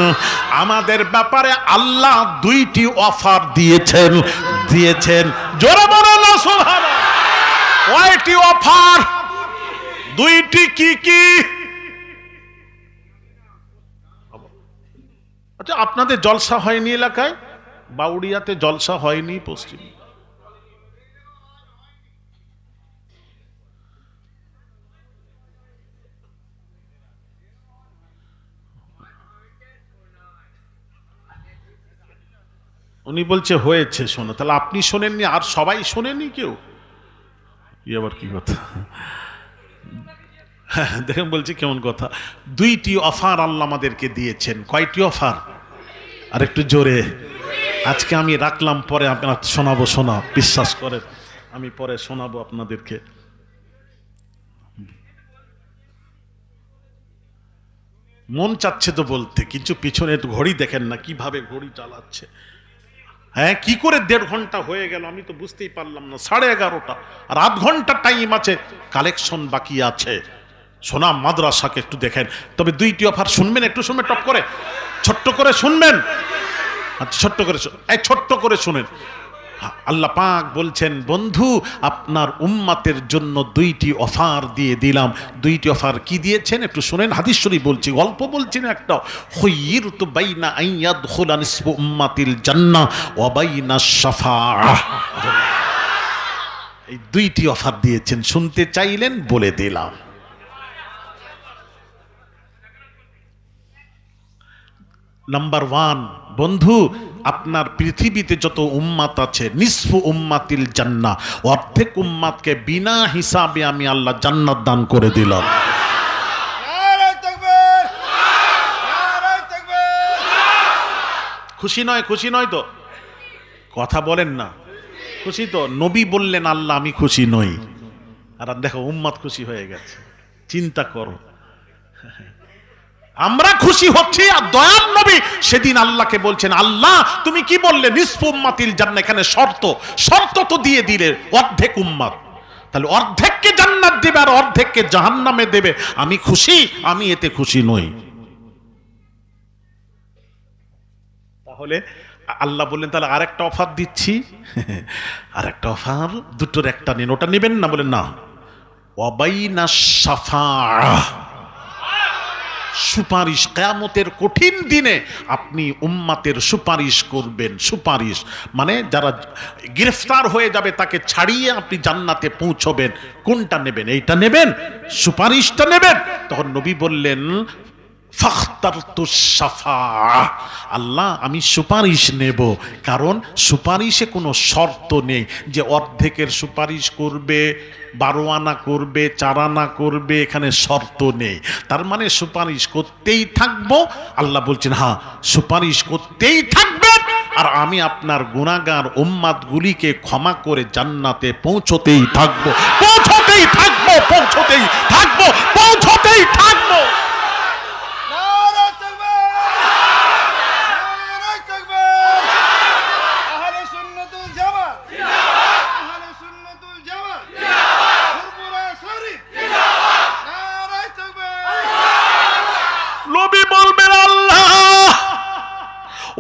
আমাদের ব্যাপারে আল্লাহ 2টি অফার দিয়েছেন, দিয়েছেন। জোরে বলুন না সুবহানাল্লাহ। কয়টি অফার? 2টি। কি কি? আচ্ছা, আপনাদের জলসা হয়নি এলাকায়? বাউড়িয়াতে জলসা হয়নি? পশ্চিম উনি বলছে হয়েছে, শোনো। তাহলে আপনি শোনেননি আর সবাই শোনেনি কেউ? আবার কি কথা? দেখেন বলছি কেমন কথা। 2টি অফার আল্লাহ আমাদেরকে দিয়েছেন। কয়টি অফার? আর একটু জোরে। আজকে আমি রাখলাম, পরে আপনার শোনাবো, শোনা বিশ্বাস করেন, আমি পরে শোনাবো আপনাদেরকে। মন চাচ্ছে তো বলতে, কিন্তু পিছনে ঘড়ি দেখেন না কিভাবে ঘড়ি চালাচ্ছে। হ্যাঁ, কি করে 1.5 ঘন্টা হয়ে গেল আমি তো বুঝতেই পারলাম না। 11:30, আর আধ ঘন্টা টাইম আছে, কালেকশন বাকি আছে। সোনা মাদ্রাসাকে একটু দেখেন। তবে 2টি অফার শুনবেন, একটু শুনবেন, টপ করে ছোট্ট করে শুনবেন। আচ্ছা, ছোট্ট করে, ছোট্ট করে শুনেন। আল্লাহ পাক বলছেন, বন্ধু আপনার উম্মাতের জন্য 2টি অফার দিয়ে দিলাম। 2টি অফার কি দিয়েছেন একটু শুনেন। হাদিস শরীফ বলছি, গল্প বলছি না একটা। খুয়িরতু বাইনা আন ইয়াদখুলা নিসফু উম্মাতিল জান্নাহ ওয়া বাইনা শাফাআহ। এই 2টি অফার দিয়েছেন, শুনতে চাইলেন, বলে দিলাম। নাম্বার 1, বন্ধু আপনার পৃথিবীতে যত উম্মাত আছে, নিসফু উম্মাতিল জান্নাহ, অর্ধেক উম্মাতকে বিনা হিসাবে আমি আল্লাহ জান্নাত দান করে দিলাম। খুশি নয়? খুশি নয় তো? কথা বলেন না। খুশি তো? নবী বললেন আল্লাহ আমি খুশি নই, আর দেখো উম্মাত খুশি হয়ে গেছে। চিন্তা করো, আমরা খুশি হচ্ছি, আর দয়ার নবী সেদিন আল্লাহকে বলছেন, আল্লাহ তুমি কি বললে নিসফু উম্মাতিল জান্নাহ, এখানে শর্ত, শর্ত তো দিয়ে দিলে অর্ধেক উম্মাত, তাহলে অর্ধেককে জান্নাত দেবে আর অর্ধেককে জাহান্নামে দেবে। আমি খুশি? আমি এতে খুশি নই। তাহলে আল্লাহ বললেন, তাহলে আরেকটা অফার দিচ্ছি। আরেকটা অফার, দুটোর একটা নিন। ওটা নেবেন না? বলেন না। ওয়াবাইনা শাফাআহ, সুপারিশ। কিয়ামতের কঠিন দিনে আপনি উম্মাতের সুপারিশ করবেন। সুপারিশ মানে যারা গ্রেফতার হয়ে যাবে তাকে ছাড়িয়ে আপনি জান্নাতে পৌঁছবেন। কোনটা নেবেন? এইটা নেবেন? সুপারিশটা নেবেন? তখন নবী বললেন, ফাখতারতু শাফাআহ, আল্লাহ আমি সুপারিশ নেব। কারণ সুপারিশে কোনো শর্ত নেই যে অর্ধেকের সুপারিশ করবে, 12 আনা করবে, 4 আনা করবে, এখানে শর্ত নেই। তার মানে সুপারিশ করতেই থাকবো। আল্লাহ বলছেন হ্যাঁ সুপারিশ করতেই থাকবেন, আর আমি আপনার গুনাহগার উম্মাতগুলিকে ক্ষমা করে জান্নাতে পৌঁছতেই থাকবো, পৌঁছতেই থাকবো, পৌঁছতেই থাকবো, পৌঁছতেই থাকবো।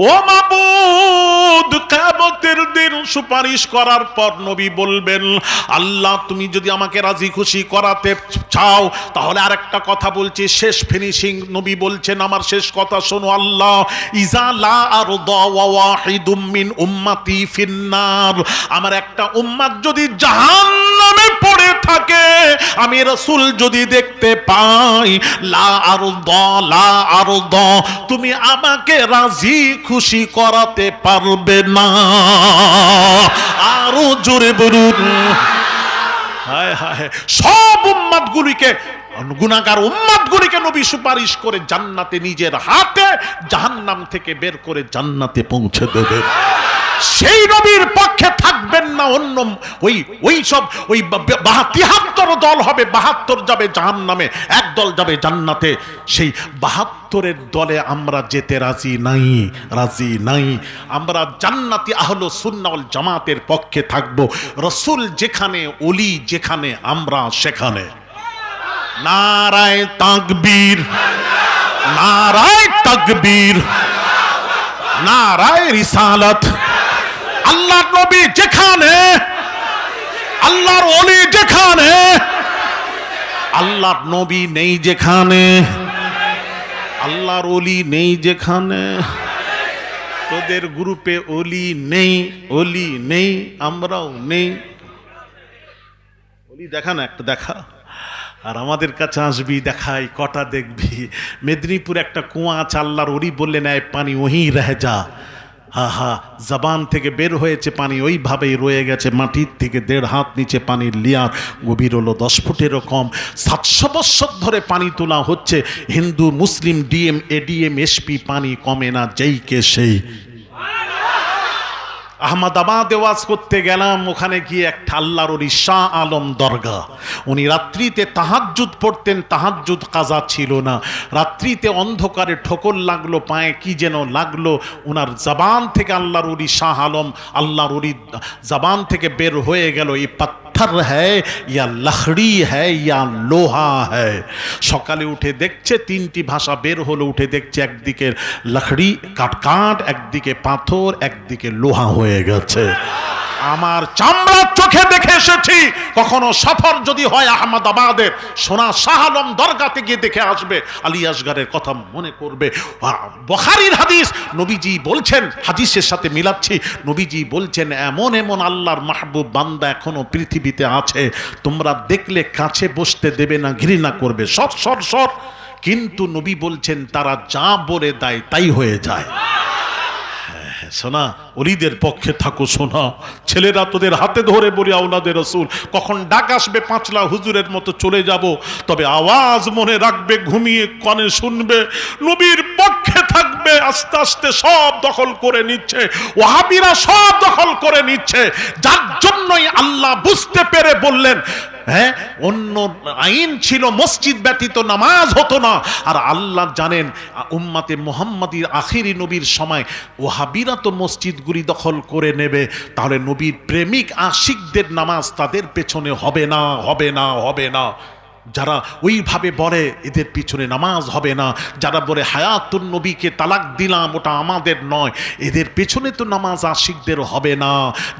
ও মাবুদ, কিয়ামতের দিন সুপারিশ করার পর নবী বলবেন, আল্লাহ তুমি যদি আমাকে রাজি খুশি করাতে চাও তাহলে আরেকটা কথা বলছি, শেষ ফিনিশিং। নবী বলছেন আমার শেষ কথা শোনো, আল্লাহ ইজা লা আরদা ওয়া ওয়াহিদুম মিন উম্মতি ফিন্নার, আমার একটা উম্মত যদি জাহান্নামে পড়ে থাকে, আমি রাসূল যদি দেখতে পাই, লা আরদা, তুমি আমাকে রাজি খুশি করাতে পারবে না। আরো জোরে বলুন হায় হায়। সব উম্মতগুলিকে, গুনাহগার উম্মতগুলিকে নবী সুপারিশ করে জান্নাতে নিজের হাতে জাহান্নাম থেকে বের করে জান্নাতে পৌঁছে দেবেন। সেই নবীর পক্ষে থাকবেন না অন্য ওই সব ৭২ দল হবে, ৭২ যাবে জাহান্নামে, এক দল যাবে জান্নাতে। সেই ৭২-এর দলে আমরা যেতে রাজি নাই। আমরা জান্নাতি আহলে সুন্নাহ ওয়াল জামাতের পক্ষে থাকব। রাসূল যেখানে, ওলি যেখানে, আমরা সেখানে। নারায়ে তাকবীর, নারায়ে তাকবীর, নারায়ে রিসালাত। আল্লাহর নবী যেখানে, আল্লাহর ওলি যেখানে, আল্লাহর নবী নেই যেখানে, আল্লাহর ওলি নেই যেখানে, তোদের গ্রুপে ওলি নেই, আমরাও নেই। ওলি দেখা না, একটা দেখা, আর আমাদের কাছে আসবি, দেখাই কটা দেখবি। মেদিনীপুর একটা কুয়া আছে, আল্লাহর ওলি বললেন এই পানি ওহি রহে যা। জবান থেকে বের হয়েছে পানি, ওইভাবেই রয়ে গেছে। মাটির থেকে ১.৫ হাত নিচে পানির লেয়ার, গভীর হলো 10 ফুটেরও কম। ৭০০ বছর ধরে পানি তোলা হচ্ছে। হিন্দু মুসলিম ডিএম এডিএম এসপি পানি কমে না, যেই কে সেই। আহমদাবাদে ওয়াজ করতে গেলাম, ওখানে গিয়ে একটা আল্লাহর ওলি শাহ আলম দরগা, উনি রাত্রিতে তাহাজ্জুদ পড়তেন, তাহাজ্জুদ কাজা ছিল না। রাত্রিতে অন্ধকারে ঠোকর লাগলো, পায়ে কি যেন লাগলো, ওনার জবান থেকে আল্লাহর ওলি শাহ আলম, আল্লাহর ওলি জবান থেকে বের হয়ে গেল, এই পাথর হ্যায় ইয়া লকড়ি হ্যায় ইয়া লোহা হ্যায়। সকালে উঠে দেখছে ৩টি ভাষা বের হলো, উঠে দেখছে একদিকে লকড়ি কাঠ, একদিকে পাথর, একদিকে লোহা হয়ে গেছে। আমার চামড়ার চোখে দেখে এসেছি। কখনো সফর যদি হয় আহমদাবাদের, সোনা শাহ আলম দরগাতে গিয়ে দেখে আসবে, আলী আসগারের কথা মনে করবে। বুখারীর হাদিস, নবীজি বলছেন, হাদিসের সাথে মিলাচ্ছি, নবীজি বলছেন এমন এমন আল্লাহর মাহবুব বান্দা এখনো পৃথিবীতে আছে, তোমরা দেখলে কাছে বসতে দেবে না, ঘৃণা করবে, সর। কিন্তু নবী বলছেন তারা যা বলে দেয় তাই হয়ে যায়। শোনা, ওলিদের পক্ষে থাকো শোনা। ছেলেরা তোদের হাতে ধরে বলি আওলাদে রাসূল, কখন ডাক আসবে পাঁচলা হুজুরের মতো চলে যাব, তবে আওয়াজ মনে রাখবে, ঘুমিয়ে কানে শুনবে, নবীর পক্ষে থাকবে। আস্তে আস্তে সব দখল করে নিচ্ছে, ওয়াহাবিরা সব দখল করে নিচ্ছে, যার জন্যই আল্লাহ বুঝতে পেরে বললেন, হ্যাঁ, অন্য আইন ছিল, মসজিদ ব্যতীত নামাজ হতো না। আর আল্লাহ জানেন উম্মতে মুহাম্মাদীর আখিরি নবীর সময় ওয়াহাবিরা তো মসজিদগুলি দখল করে নেবে, তাহলে নবীর প্রেমিক আশিকদের নামাজ তাদের পেছনে হবে না। যারা ওইভাবে বলে এদের পিছনে নামাজ হবে না, যারা বলে হায়াতুন নবীকে তালাক দিলাম, ওটা আমাদের নয়, এদের পেছনে তো নামাজ আশিকদের হবে না।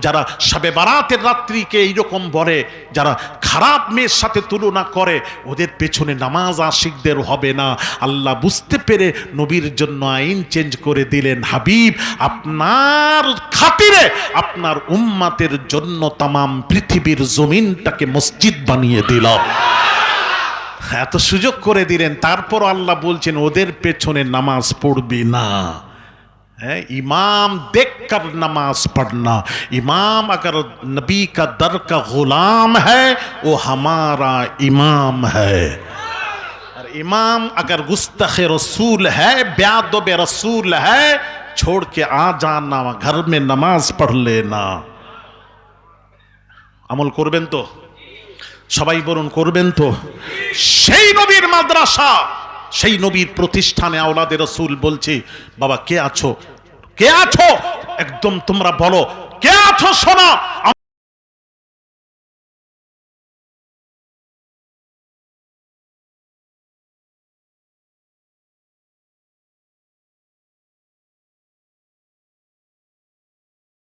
যারা শবে বারাতের রাত্রিকে এইরকম বলে, যারা খারাপ মেয়ের সাথে তুলনা করে, ওদের পেছনে নামাজ আশিকদের হবে না। আল্লাহ বুঝতে পেরে নবীর জন্য আইন চেঞ্জ করে দিলেন, হাবিব আপনার খাতিরে, আপনার উম্মাতের জন্য তামাম পৃথিবীর জমিনটাকে মসজিদ বানিয়ে দিলাম। এত সুযোগ করে দিলেন, তারপর আল্লাহ বলছেন ওদের পেছনে নামাজ পড়বি না। इमाम देखकर नमाज पढ़ना। इमाम अगर नबी का दर का गुलाम है वो हमारा इमाम है, और इमाम अगर गुस्ताख रसूल है, ब्यादब रसूल है, छोड़ के आ जाना, घर में नमाज पढ़ लेना। আমল করবেন তো? সবাই বলুন করবেন তো? সেই নবীর মাদ্রাসা, সেই নবীর প্রতিষ্ঠানে আওলাদে রাসূল বলছে, বাবা কে আছো, কে আছো, একদম তোমরা বলো কে আছো, শোনা